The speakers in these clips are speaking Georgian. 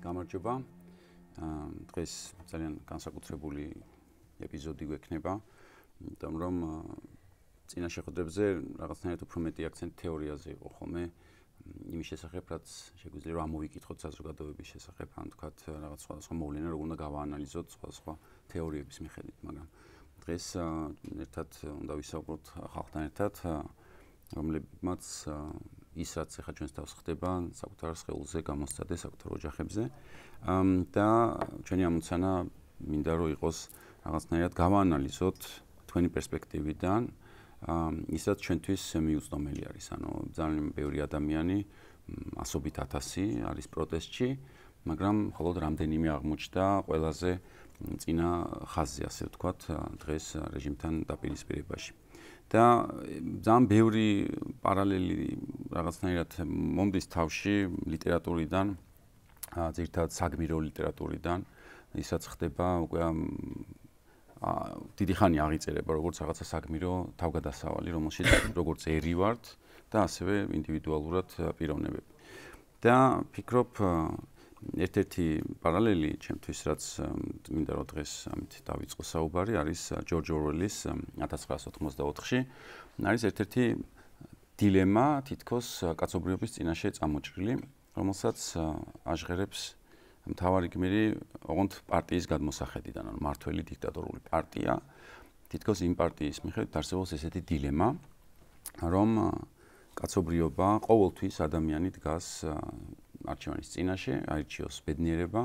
გამარჯობა. დღეს ძალიან განსაკუთრებული ეპიზოდი გვექნება, იმიტომ რომ წინა შეხვედრებზე რაღაცნაირად უფრო მეტი აქცენტი თეორიაზე იყო ხოლმე, იმის შესახებ, რაც შეგვიძლია რომ ამოვიკითხოთ საზოგადოების შესახებ, ან თქვათ რაღაც სხვადასხვა მოვლენა, როგორ უნდა გავაანალიზოთ სხვადასხვა თეორიების მიხედვით, მაგრამ დღეს ერთად უნდა ვისაუბროთ ხალხთან ერთად, რომლებმაც ის რაც ახლა ჩვენს თავს ხდება, საკუთარ სხეულზე გამოსცადეს, საკუთარ ოჯახებზე და ჩვენი ამოცანა მინდა რომ იყოს რაღაცნაირად გავაანალიზოთ თქვენი პერსპექტივიდან ისაც ჩვენთვის მიუწვდომელი არის, ანუ ძალიან ბევრი ადამიანი, ასობით ათასი არის პროტესტში, მაგრამ მხოლოდ რამდენიმე აღმოჩნდა ყველაზე წინა ხაზზე, ასე ვთქვათ, დღეს რეჟიმთან დაპირისპირებაში. და ძალიან ბევრი პარალელი რაღაცნაირად მომდის თავში ლიტერატურიდან, ძირითადად საგმირო ლიტერატურიდან, ისაც ხდება უკვე დიდი ხანი აღიწერება როგორც რაღაცა საგმირო თავგადასავალი, რომელშიც როგორც ერი ვართ და ასევე ინდივიდუალურად პიროვნებები. და ფიქრობ ერთ-ერთი პარალელი ჩემთვის, რაც მინდა რომ დღეს ამით დავიწყო საუბარი, არის ჯორჯ ორველის 1984-ში. არის ერთ-ერთი დილემა თითქოს კაცობრიობის წინაშე წამოჭრილი, რომელსაც აჟღერებს მთავარი გმირი ოღონდ პარტიის გადმოსახედიდან, ანუ მართველი დიქტატორული პარტია. თითქოს იმ პარტიის მიხედვით არსებობს ესეთი დილემა, რომ კაცობრიობა ყოველთვის ადამიანი დგას არჩევანის წინაშე, აირჩიოს ბედნიერება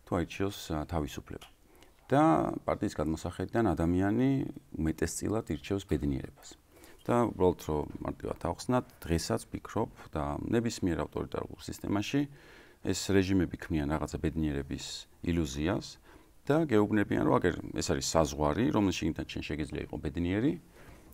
თუ აირჩიოს თავისუფლება. და პარტიის გადმოსახედიდან ადამიანი უმეტესწილად ირჩევს ბედნიერებას. და უბრალოდ რომ მარტივად ავხსნათ, დღესაც ვფიქრობ და ნებისმიერ ავტორიტარულ სისტემაში ეს რეჟიმები ქმნიან რაღაცა ბედნიერების ილუზიას და გეუბნებიან, რომ აგერ ეს არის საზღვარი, რომელშიც შენ შეგიძლია იყო ბედნიერი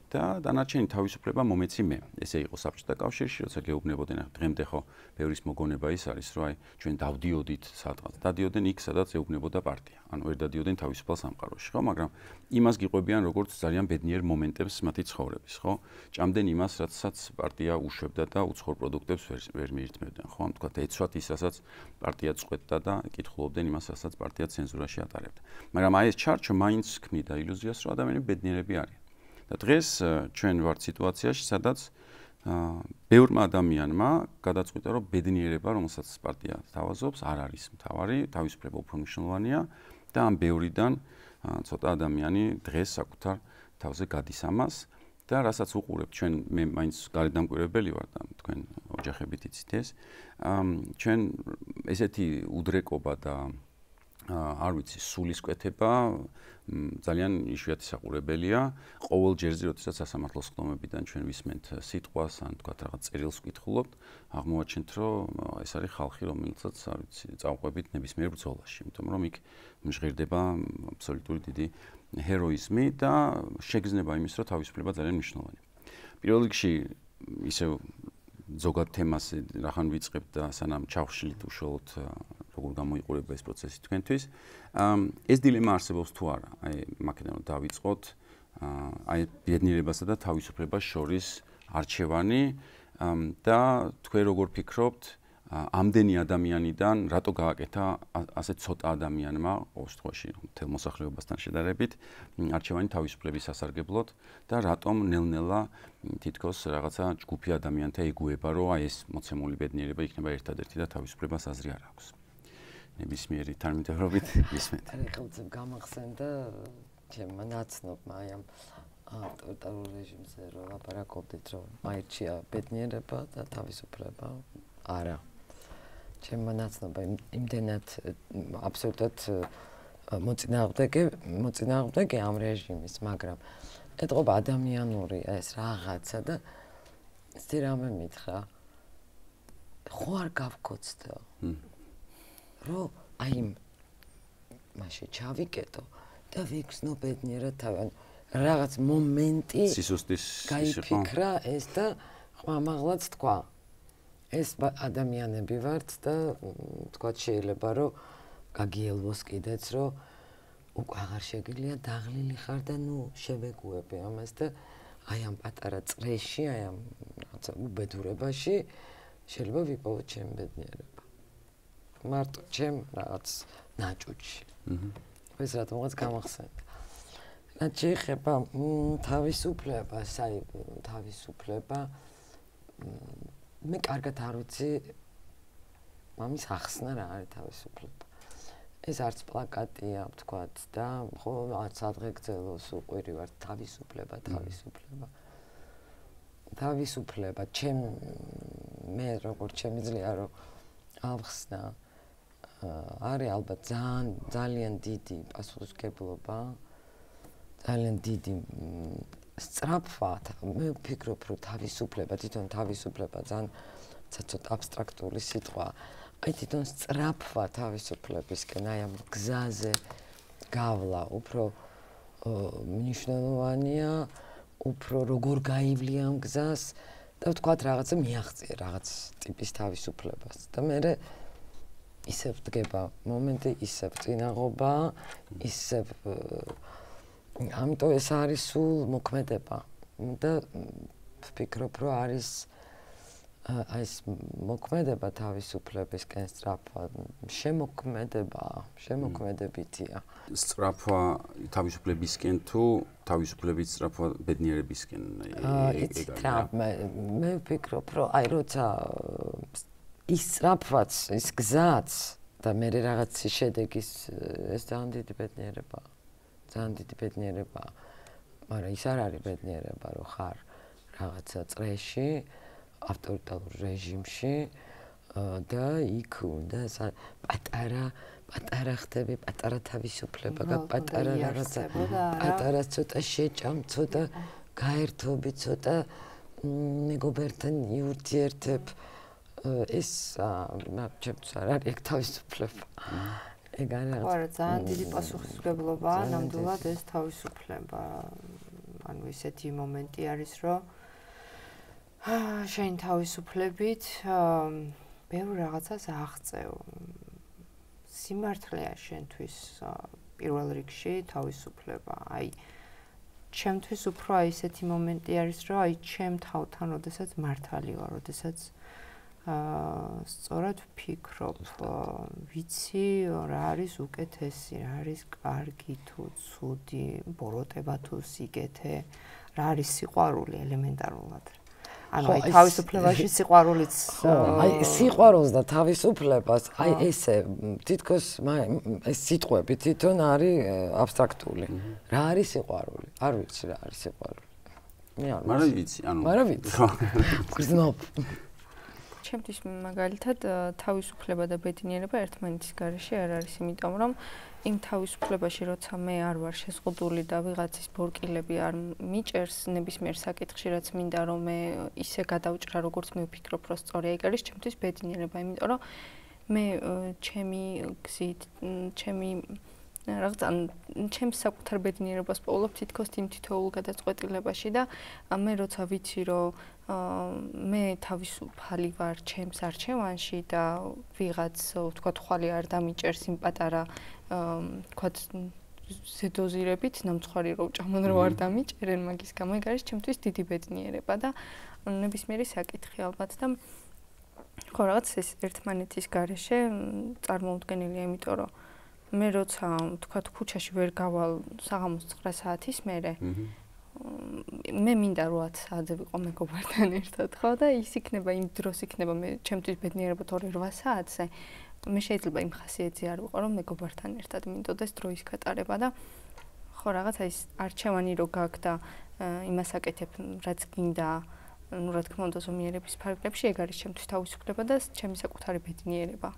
და დანარჩენი თავისუფლება მომეცი მე. ესე იყო საბჭოთა კავშირში, როცა გეუბნებოდნენ, დღემდე ხო ბევრის მოგონება ის არის, რომ აი ჩვენ დავდიოდით სადღაც. დადიოდნენ იქ, სადაც ეუბნებოდა პარტია. ანუ ვერ დადიოდნენ თავისუფალ სამყაროში, ხო, მაგრამ იმას გიყვებიან როგორც ძალიან ბედნიერ მომენტებს მათი ცხოვრების, ხო? ჭამდნენ იმას, რაცაც პარტია უშვებდა და უცხოურ პროდუქტებს ვერ მიირთმევდნენ, ხო? ამ თქვა ეცვათ ის, რასაც პარტია წყვეტდა და კითხულობდნენ იმას, რასაც პარტია ცენზურაში ატარებდა. მაგრამ აი ეს ჩარჩო მაინც ქმნიდა ილუზიას, რომ ადამიანები ბედნიერები არიან. და დღეს ჩვენ ვართ სიტუაციაში, სადაც ბევრმა ადამიანმა გადაწყვიტა, რომ ბედნიერება, რომელსაც პარტია თავაზობს, არ არის მთავარი, თავისუფლება უფრო მნიშვნელოვანია და ამ ბევრიდან ცოტა ადამიანი დღეს საკუთარ თავზე გადის ამას და რასაც უყურებთ ჩვენ, მე მაინც გარედამკვირვებელი ვარ და თქვენ ოჯახებით იცით ეს, ჩვენ ესეთი უდრეკობა და არ ვიცი, სულისკვეთება ძალიან იშვიათი საყურებელია. ყოველ ჯერზე, როდესაც სასამართლოს ხდომებიდან ჩვენ ვისმენთ სიტყვას, ან თქვათ რაღაც წერილს ვკითხულობთ, აღმოვაჩენთ, რომ ეს არის ხალხი, რომელსაც არ ვიცი, წავყვებით ნებისმიერ ბრძოლაში, იმიტომ რომ იქ მჟღერდება აბსოლუტური დიდი ჰეროიზმი და შეგრძნება იმის, რომ თავისუფლება ძალიან მნიშვნელოვანია. პირველ რიგში ისევ ზოგად თემას რახან ვიწყებთ და სანამ ჩავშლით უშუალოდ როგორ გამოიყურება ეს პროცესი თქვენთვის. ეს დილემა არსებობს თუ არა? აი მაგიდან რომ დავიწყოთ, აი ბედნიერებასა და თავისუფლებას შორის არჩევანი და თქვენ როგორ ფიქრობთ, ამდენი ადამიანიდან რატო გააკეთა ასე ცოტა ადამიანმა, ყოველ შემთხვევაში მთელ მოსახლეობასთან შედარებით, არჩევანი თავისუფლების სასარგებლოდ და რატომ ნელ-ნელა თითქოს რაღაცა ჯგუფი ადამიანთა ეგუება, რომ აი ეს მოცემული ბედნიერება იქნება ერთადერთი და თავისუფლებას აზრი არ აქვს. ნებისმიერი თანმიმდევრობით ისმენთ. აი ხელმწიფ გამახსენდა ჩემმა ნაცნობმა აი ამ ავტორიტარულ რეჟიმზე რომ ლაპარაკობდით, რომ აირჩია ბედნიერება და თავისუფლება. არა. ჩემმა ნაცნობმა იმდენად აბსოლუტურად მოწინააღმდეგე ამ რეჟიმის, მაგრამ ეთყობა ადამიანური ეს რაღაცა და ისე რამე მითხრა. ხო არ გავქოცდა. რომ აი მაშე ჩავიკეტო და ვიქნო ბედნიერად თავი. რაღაც მომენტი სისუსტის გაიფიქრა ეს და ხმამაღლაც თქვა. ეს ადამიანები ვართ და თქვა შეიძლება რომ გაგიელვოს კიდეც რომ უკვე აღარ შეგიძლია დაღლილი ხარ და ნუ შევეგუები ამას და აი ამ პატარა წრეში, აი ამ რაღაცა უბედურებაში შეიძლება ვიპოვოთ ჩემი ბედნიერება. მარტო ჩემ რაღაც ნაჭუჭი. ეს რატომღაც გამახსენდა. რაც შეეხება თავისუფლებას, აი თავისუფლება მე კარგად არ ვიცი მამის ახსნა რა არის თავისუფლება. ეს არც პლაკატია, ვთქვათ და ხო არც ადღეგრძელოს უყვირი ვარ თავისუფლება. თავისუფლება მე როგორც შემიძლია რომ ავხსნა არის ალბათ ძალიან დიდი პასუხისმგებლობა, ძალიან დიდი სწრაფვა. მე ვფიქრობ რომ თავისუფლება, თვითონ თავისუფლება ძალიან ცოტა აბსტრაქტული სიტყვა. აი თვითონ სწრაფვა თავისუფლებისკენ, აი ამ გზაზე გავლა უფრო მნიშვნელოვანია, უფრო როგორ გაივლი ამ გზას და ვთქვათ რაღაცა მიაღწია რაღაც ტიპის თავისუფლებას და მე ისევ დგება მომენტი, ისევ წინაღობა, ისევ ამიტომ ეს არის სულ მოქმედება და ვფიქრობ რომ არის ეს მოქმედება თავისუფლებისკენ სწრაფვა შემოქმედებითია. სწრაფვა თავისუფლებისკენ თუ თავისუფლებით სწრაფვა ბედნიერებისკენ? მე ვფიქრობ რომ აი როცა ის სწრაფვაც, ის გზაც და მე რაღაც შედეგის ეს ძალიან დიდი ბედნიერებაა. ძალიან დიდი ბედნიერებაა. მაგრამ ის არ არის ბედნიერება რომ ხარ რაღაცა წრეში ავტორიტარულ რეჟიმში და იქ უნდა პატარა ხდები, პატარა თავისუფლება, პატარა რაღაცა, პატარა ცოტა შეჭამ, ცოტა გაერთობი, ცოტა მეგობართან იურთიერთებ. ეს ჩემთვის არ არის ეგ თავისუფლება. ეგ არის რაღაც. ხო, ძალიან დიდი პასუხისმგებლობაა ნამდვილად ეს თავისუფლება. ანუ ისეთი მომენტი არის, რომ შენ თავისუფლებით ბევრ რაღაცას აღწევ. სიმართლეა შენთვის პირველ რიგში თავისუფლება. აი ჩემთვის უფრო აი ესეთი მომენტი არის, რომ აი ჩემ თავთან, როდესაც მართალი ვარ, როდესაც სწორად ვფიქრობ, ვიცი რა არის უკეთესი, რა არის კარგი თუ ცუდი, ბოროტება თუ სიგეთე, რა არის სიყვარული ელემენტარულად. ანუ აი თავისუფლებაში სიყვარულიც აი სიყვარულს და თავისუფლებას აი ესე თითქოს ეს სიტყვები თვითონ არის აბსტრაქტული. რა არის სიყვარული? არ ვიცი რა არის სიყვარული. მე არ ვიცი, ანუ მაგრამ ვიცი. გრძნობ. ჩემთვის მაგალითად თავისუფლება და ბედნიერება ერთმანეთის გარეშე არ არის, იმიტომ რომ იმ თავისუფლებაში, როცა მე არ ვარ შეზღუდული და ვიღაცის ბორკილები არ მიჭერს ნებისმიერ საკითხში, რაც მინდა რომ მე ისე გადავჭრა, როგორც მე ვფიქრობ, რომ სწორია, ეგ არის ჩემთვის ბედნიერება, იმიტომ რომ მე ჩემი გზით, ჩემს საკუთარ ბედნიერებას პოულობ თითქოს იმ თითოეულ გადაწყვეტილებაში და მე როცა ვიცი რომ მე თავისუფალი ვარ ჩემს არჩევანში და ვიღაც ვთქვათ ხვალე არ დამიჭერს იმ პატარა ვთქვათ ზედოზირებით ნამცხვარი რო ჭამონ რო არ დამიჭერენ მაგის გამო ეგ არის ჩემთვის დიდი ბედნიერება და ნებისმიერი საკითხი ალბათ და ხო რაღაც ეს ერთმანეთის გარეშე წარმოუდგენელია იმიტომ რომ მე როცა ვთქვათ ქუჩაში ვერ გავალ საღამოს 9 საათის მერე მე მინდა 8 საათზე ვიყო მეგობართან ერთად ხო და ის იქნება იმ დროს იქნება მე ჩემთვის ბედნიერება თორე 8 საათზე მე შეიძლება იმ ხასიათზე არ ვიყო რომ მეგობართან ერთად მინდოდეს დროის გატარება და ხო რაღაცა ის არჩევანი რო გაქვს და იმას აკეთებ რაც გინდა ну რა თქმა უნდა ზომიერების ფარგლებში ეგ არის ჩემთვის თავისუფლება და ჩემი საკუთარი ბედნიერება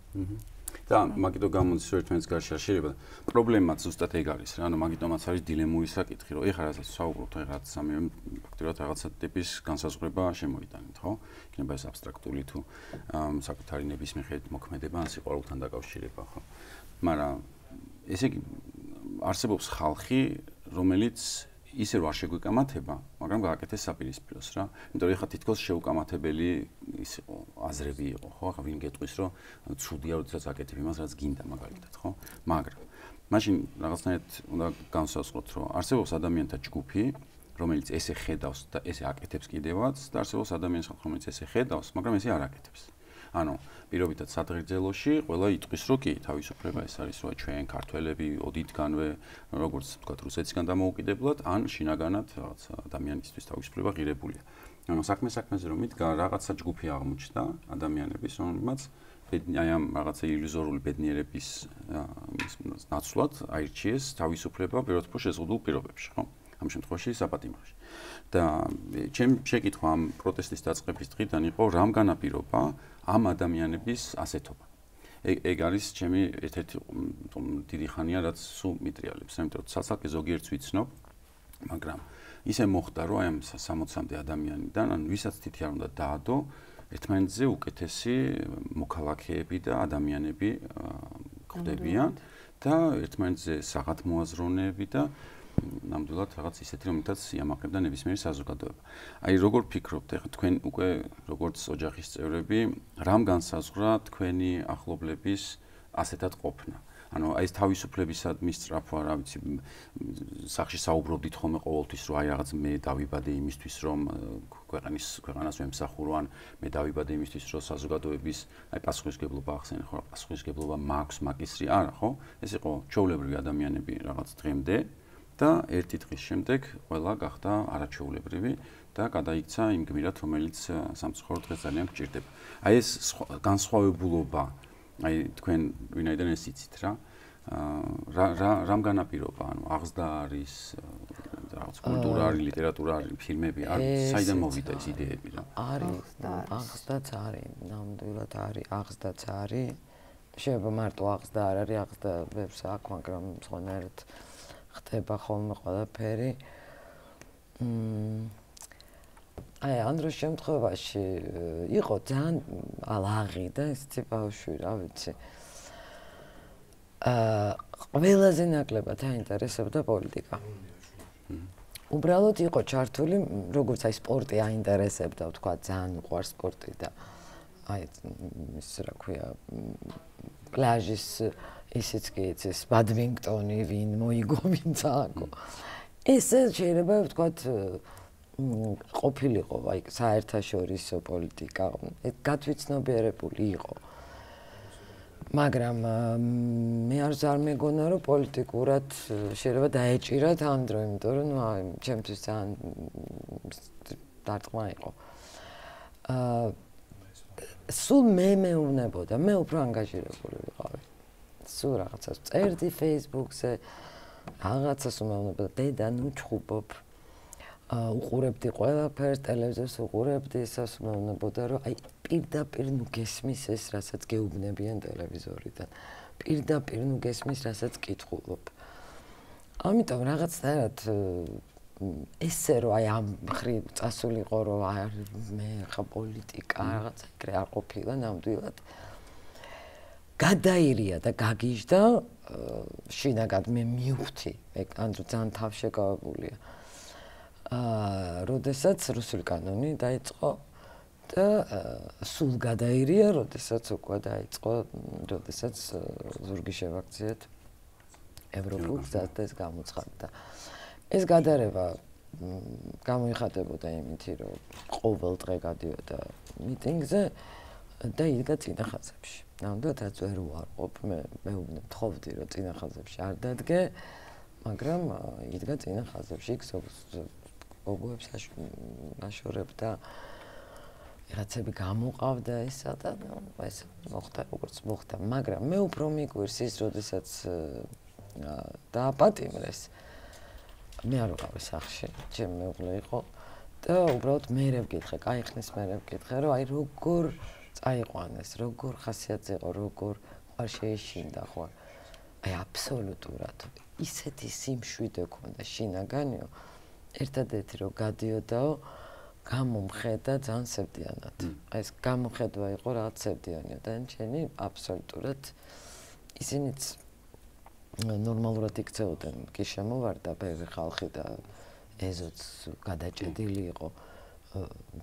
და მაგიტო გამოდის რომ ერთმანეთს გარშე არ შეიძლება პრობლემაც ზუსტად ეგ არის რა ანუ მაგიტომაც არის დილემური საკითხი რომ ეხლა რასაც საუბრობთ ეხლა სამივე ფაქტურად რაღაცა ტიპის განსაზღვრება შემოიტანეთ ხო იქნება ეს აბსტრაქტული თუ საკუთარი ნების მიხედვით მოქმედება ან სიყვარულთან დაკავშირება ხო მაგრამ ესე იგი არსებობს ხალხი რომელიც ისე რომ არ შეგვიკამათება, მაგრამ გააკეთეს საპირისპიროს რა. იმიტომ რომ ეხლა თითქოს შეუკამათებელი ის იყო, აზრები იყო, ხო? ახლა ვინ გეტყვის რომ ცუდია, როდესაც აკეთებ იმას, რაც გინდა მაგალითად, ხო? მაგრამ მაშინ რაღაცნაირად უნდა განსაზღვროთ, რომ არსებობს ადამიანთა ჯგუფი, რომელიც ესე ხედავს და ესე აკეთებს კიდევაც და არსებობს ადამიანის ხალხი, რომელიც ესე ხედავს, მაგრამ ესე არ აკეთებს. ანუ პირობითად სადღეგრძელოში ყველა იტყვის, რომ კი, თავისუფლება ეს არის, რომ ჩვენ ქართველები ოდითგანვე, როგორც ვთქვათ, რუსეთისგან დამოუკიდებლად, ან შინაგანად რაღაც ადამიანისთვის თავისუფლება ღირებულია. ანუ საქმეზე რომ მიდგა, რაღაცა ჯგუფი აღმოჩნდა ადამიანების, რომელმაც აი ამ რაღაცა ილუზორული ბედნიერების ნაცვლად აირჩიეს თავისუფლება პირდაპირ შეზღუდულ პირობებში, ხო? ამ შემთხვევაში საპატიმროში. და ჩემ შეკითხვა ამ პროტესტის დაწყების დღიდან იყო რამ განაპირობა ამ ადამიანების ასეთობა. ეგ არის ჩემი ერთ-ერთი დიდი ხანია რაც სულ მიტრიალებს, იმიტომ რომ სასალკე ზოგიერთს ვიცნობ, მაგრამ ისე მოხდა რომ აი ამ 60-მდე ადამიანიდან ან ვისაც თითი არ უნდა დაადო ერთმანეთზე უკეთესი მოქალაქეები და ადამიანები ხვდებიან და ერთმანეთზე საღათმოაზროვნეები და ნამდვილად რაღაც ისეთი რომელთაც იამაყებდა ნებისმიერი საზოგადოება. აი როგორ ფიქრობთ, ეხლა თქვენ უკვე როგორც ოჯახის წევრები, რამ განსაზღვრა თქვენი ახლობლების ასეთად ყოფნა? ანუ აი ეს თავისუფლებისადმი სწრაფვა, რა ვიცი, სახში საუბრობდით ხოლმე ყოველთვის, რომ აი რაღაც მე დავიბადე იმისთვის, რომ ქვეყანას ვემსახურო, ან მე დავიბადე იმისთვის, რომ საზოგადოების აი პასუხისმგებლობა ახსენე, ხო, პასუხისმგებლობა მაქვს, მაგისტრი არა, ხო? ეს იყო ჩვეულებრივი ადამიანები რაღაც დღემდე და ერთი დღის შემდეგ ყველა გახდა არაჩვეულებრივი და გადაიქცა იმ გმირად, რომელიც სამწუხაროდ დღეს ძალიან გჭირდება. აი ეს განსხვავებულობა აი თქვენ ვინაიდან ეს იცით რა რამ განაპირობა ანუ აღზრდა არის რაღაც კულტურა არის ლიტერატურა არის ფილმები არის საიდან მოვიდა ეს იდეები რა აღზრდაც არის ნამდვილად არის აღზრდაც არის შეიძლება მარტო აღზრდა არ არის აღზრდა ვებს აქ მაგრამ სხვანაირად ხდება ხოლმე ყველაფერი აი ამ დროს შემთხვევაში იყო ძალიან ალაღი და ეს ბავშვი რა ვიცი ყველაზე ნაკლებად აინტერესებდა პოლიტიკა. უბრალოდ იყო ჩართული, როგორც აი სპორტი აინტერესებდა, ვთქვა, ძალიან უყვარს სპორტი და აი ის რა ქვია პლაჟის ისიც კი იცის, ბადმინტონი, ვინ მოიგო, ვინ წააგო. ესე შეიძლება ვთქვა ყოფილიყო აი საერთაშორისო პოლიტიკა, გათვითცნობიერებული იყო. მაგრამ მე არ მეგონა რომ პოლიტიკურად შეიძლება დაეჭირათ ამ დრო, იმიტომ რომ ნუ აი ჩემთვის ძალიან დარტყმა იყო. სულ მე მეუბნებოდა, მე უფრო ანგაჟირებული ვიყავი. სულ რაღაცას წერდი Facebook-ზე, რაღაცას უმეუბნებოდა, დედა ნუ ჩხუბობ. უყურებდი ყველაფერს, ტელევიზორს უყურებდი, ისას უმეუბნებოდა, რომ აი პირდაპირ ნუ გესმის ეს, რასაც გეუბნებიან ტელევიზორიდან. პირდაპირ ნუ გესმის, რასაც კითხულობ. ამიტომ რაღაცნაირად ესე რომ აი ამ მხრივ წასულიყო, რომ აი მე ხა პოლიტიკა რაღაცა ეგრე არ ყოფილა ნამდვილად. გადაირია და გაგიჟდა, შინაგან მე მივხვდი, ეგ ანდრო ძალიან თავშეკავებულია. როდესაც რუსული კანონი დაიწყო და სულ გადაირია, როდესაც უკვე დაიწყო, როდესაც ზურგი შევაქციეთ ევროპულ გზას და ეს გამოცხადდა. ეს გადარება გამოიხატებოდა იმითი, რომ ყოველ დღე გადიოდა მიტინგზე და იდგა წინა ხაზებში. ნამდვილად რაც ვერ უარყოფ, მე ვთხოვდი, რომ წინა ხაზებში არ დადგე, მაგრამ იდგა წინა ხაზებში, იქ ოგოებს აშორებდა რაღაცები გამოყავდა ესა და ეს მოხდა როგორც მოხდა, მაგრამ მე უფრო მიგვირს ის, როდესაც დააპატიმრეს. მე არ ვიყავი სახლში, ჩემი მეუღლე იყო და უბრალოდ მერე ვკითხე, კაიხნის მერე ვკითხე, რომ აი როგორ წაიყვანეს, როგორ ხასიათზე იყო, როგორ ხარ შეეშინდა ხო. აი აბსოლუტურად ისეთი სიმშვიდე ქონდა შინაგანიო ერთადერთი რომ გადიოდაო გამომხედა ძალიან სევდიანად. აი ეს გამოხედვა იყო რაღაც სევდიანია და ჩენი აბსოლუტურად ისინიც ნორმალურად იქცეოდნენ, კი შემოვარდა ბევრი ხალხი და ეზოც გადაჭედილი იყო.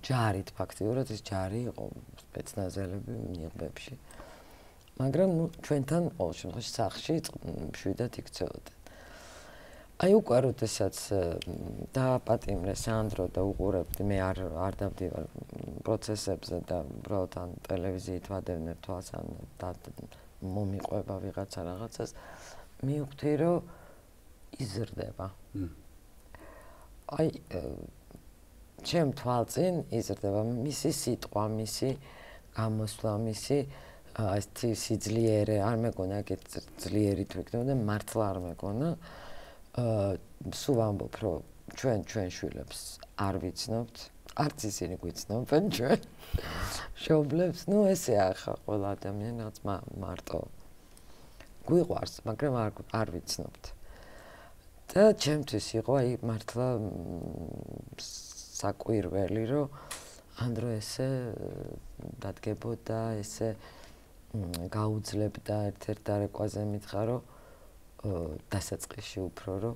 ჯარით ფაქტიურად ეს ჯარი იყო სპეცნაზელები ნიღბებში. მაგრამ ნუ ჩვენთან ყოველ შემთხვევაში სახლში მშვიდად იქცეოდნენ. აი უკვე როდესაც დააპატიმრე სანდრო და უყურებდი მე არ დავდივარ პროცესებზე და უბრალოდ ან ტელევიზიით ვადევნებ თვალს ან მომიყვება ვიღაცა რაღაცას მივხვდი რომ იზრდება აი ჩემ თვალწინ იზრდება მისი სიტყვა მისი გამოსვლა მისი ეს სიძლიერე არ მეგონა ეგეთ ძლიერი თუ იქნებოდა მართლა არ მეგონა სულ ვამბობ რომ ჩვენ შვილებს არ ვიცნობთ არც ისინი გვიცნობენ ჩვენ შობლებს ნუ ესე ახლა ყველა ადამიანი რაც მარტო გვიყვარს მაგრამ არ ვიცნობთ და ჩემთვის იყო აი მართლა საკვირველი რომ ანდრო ესე დადგებოდა ესე გაუძლებდა ერთ-ერთ დარეკვაზე მითხრა რომ დასაწყისში უფრო რომ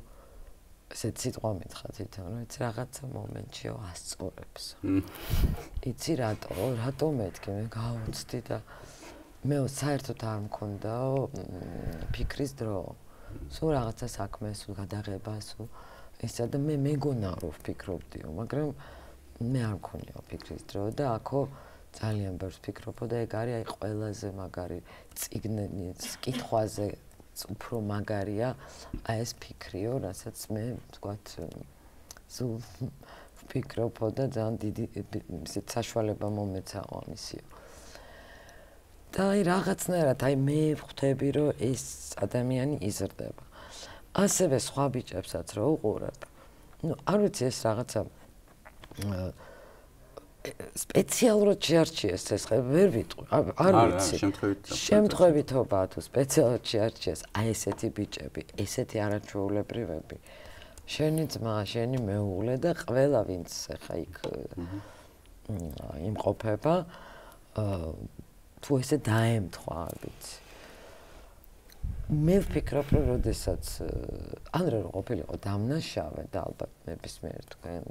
ესეთ სიტყვა მითხრა თვითონ რომ ეს რაღაცა მომენტშიო ასწორებს იცი რატო მეთქი მე გავუცდი და მე საერთოდ არ მქონდაო ფიქრის დრო სულ რაღაცა საქმე სულ გადაღება სულ ისა და მე მეგონა რომ ვფიქრობდიო მაგრამ მე არ მქონია ფიქრის დრო და აქო ძალიან ბევრს ვფიქრობ და ეგ არის აი ყველაზე მაგარი წიგნის კითხვაზე უფრო მაგარია აი ეს ფიქრიო რასაც მე ვთქვათ სულ ვფიქრობ და ძალიან დიდი ისეთ საშუალება მომეცაო ამისიო და აი რაღაცნაირად აი მე ვხვდები რომ ეს ადამიანი იზრდება ასევე სხვა ბიჭებსაც რო უყურებ ნუ არ ვიცი ეს რაღაცა სპეციალურად შეარჩიეს ეს ხე ვერ ვიტყვი არ ვიცი შემთხვევითობაა თუ სპეციალურად შეარჩიეს აი ესეთი ბიჭები ესეთი არაჩვეულებრივები შენი ძმა შენი მეუღლე და ყველა ვინც ხა იქ იმყოფება თუ ესე დაემთხვა არ ვიცი მე ვფიქრობ რომ როდესაც ანდრე რო ყოფილიყო დამნაშავე და ალბათ ნებისმიერ თქვენ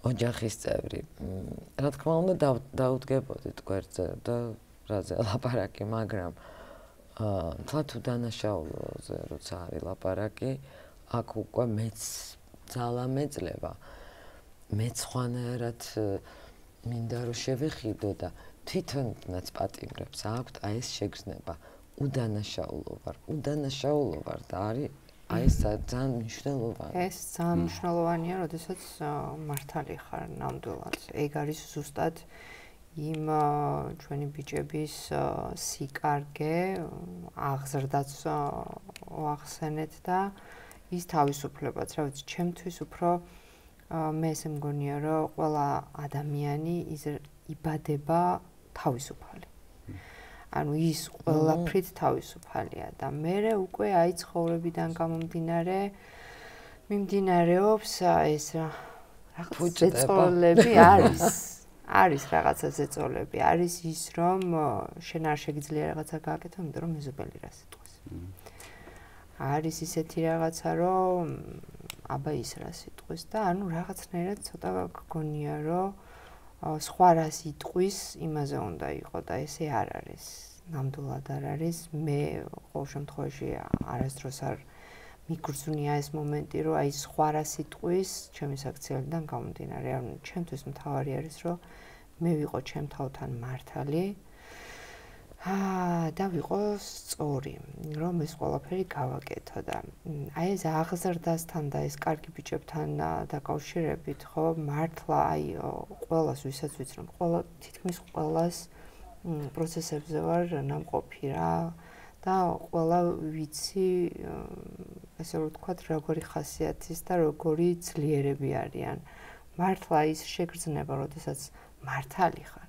ოჯახის წევრი. რა თქმა უნდა დაუდგებოდით გვერდზე და რაზე ლაპარაკი, მაგრამ თლა თუ დანაშაულოზე როცა არის ლაპარაკი, აქ უკვე მეც ძალა მეძლება. მეც ხვანაერად მინდა რომ შევეხიდო და თვითონაც პატიმრებს აქვთ აი ეს შეგრძნება. უდანაშაულო ვარ და არის აი ეს ძალიან მნიშვნელოვანია. ეს ძალიან მნიშვნელოვანია, როდესაც მართალი ხარ ნამდვილად. ეგ არის ზუსტად იმ ჩვენი ბიჭების სიკარგე, აღზრდაც ვახსენეთ და ის თავისუფლებაც, რა ვიცი, ჩემთვის უფრო მე ესე მგონია, რომ ყველა ადამიანი იბადება თავისუფალი. ანუ ის ყველაფრით თავისუფალია და მე უკვე აი ცხოვრებიდან გამომდინარე მიმდინარეობს ეს რაღაცა ზეწოლები არის რაღაცა ზეწოლები არის ის რომ შენ არ შეგიძლია რაღაცა გააკეთო იმიტომ რომ მეზობელი რა სიტყვის არის ისეთი რაღაცა რომ აბა ის რა სიტყვის და ანუ რაღაცნაირად ცოტა გგონია რომ სხვა რას იტყვის იმაზე უნდა იყო და ესე არ არის ნამდვილად არ არის მე ყოველ შემთხვევაში არასდროს არ მიგრძნია ეს მომენტი რომ აი სხვა რას იტყვის ჩემი საქციელიდან გამომდინარე ანუ ჩემთვის მთავარი არის რომ მე ვიყო ჩემ თავთან მართალი და ვიყო სწორი რომ ეს ყველაფერი გავაკეთო და აი ეს აღზრდასთან და ეს კარგი ბიჭებთან დაკავშირებით ხო მართლა აი ყველას ვისაც ვიცი რომ ყველა თითქმის ყველას პროცესებზე ვარ ნამყოფი რა და ყველა ვიცი ესე რომ ვთქვათ როგორი ხასიათის და როგორი ძლიერები არიან მართლა ის შეგრძნება როდესაც მართალი ხარ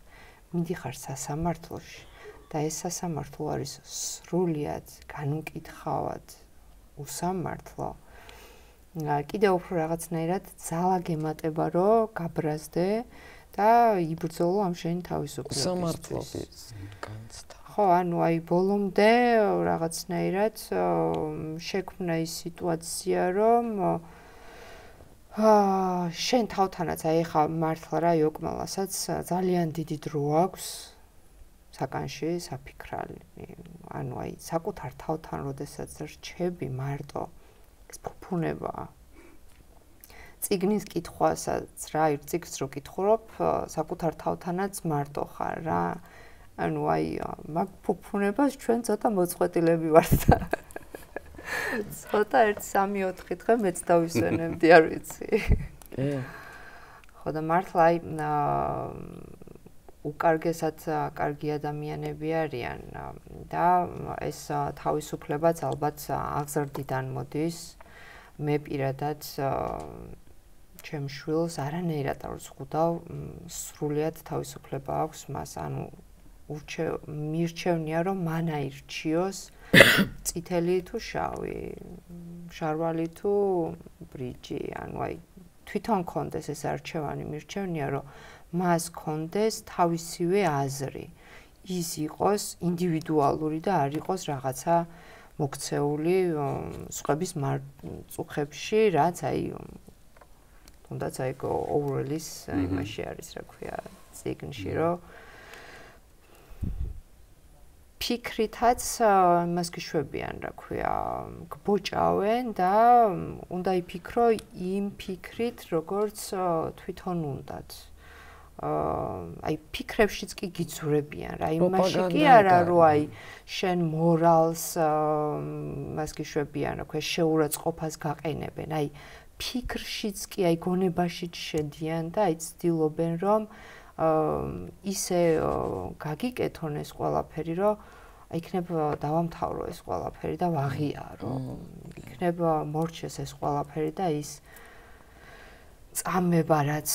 მიდიხარ სასამართლოში და ეს სასამართლო არის სრულიად განუკითხავად უსამართლო კიდევ უფრო რაღაცნაირად ძალა გემატება რომ გაბრაზდე და იბრძოლო ამ შენი თავისუფლებისთვის სამართლობის განცდა ხო ანუ აი ბოლომდე რაღაცნაირად შექმნა ის სიტუაცია რომ შენ თავთანაც აი ხა მართლა რა იოკმალასაც ძალიან დიდი დრო აქვს საკანში საფიქრალი ანუ აი საკუთარ თავთან როდესაც რჩები მარტო ფუფუნება. წიგნის კითხვასაც რა ერთ წიგნს რო კითხულობ, საკუთარ თავთანაც მარტო ხარ რა. ანუ აი მაგ ფუფუნებას ჩვენ ცოტა მოწყვეტილები ვართ და ცოტა 1-3-4 დღე მეც დავისვენებდი, არ ვიცი. ხო და მართლა აი უკარგესად კარგი ადამიანები არიან და ეს თავისუფლებაც ალბათ აღზრდიდან მოდის. მე პირადად ჩემ შვილს არანაირად არ ვზღუდავ, სრულიად თავისუფლება აქვს მას, ანუ მირჩევნია რომ მან აირჩიოს წითელი თუ შავი, შარვალი თუ ბრიჯი, ანუ აი თვითონ კონდეს ეს არჩევანი, მირჩევნია რომ მას კონდეს თავისივე აზრი. ის იყოს ინდივიდუალური და არ იყოს რაღაცა მოქცეული სხვების წუხებში, რაც აი თუნდაც აი ოუელის იმაში არის, რა ქვია, წიგნში, რომ ფიქრითაც იმას გიშვებიან, რა ქვია, გბოჭავენ და უნდა იფიქრო იმ ფიქრით, როგორც თვითონ უნდათ. აი ფიქრებშიც კი გიძურებიან რა, იმაში კი არა, რომ აი შენ მორალს მას გიშვებიან, რა ქვია, შეურაცხყოფას გაყენებენ. აი ფიქრშიც კი, აი გონებაშიც შედიან და აი ცდილობენ რომ ისე გაგიკეთონ ეს ყველაფერი, რომ იქნებ დავამთავრო ეს ყველაფერი და ვაღიარო. იქნებ მორჩეს ეს ყველაფერი და ის წამება, რაც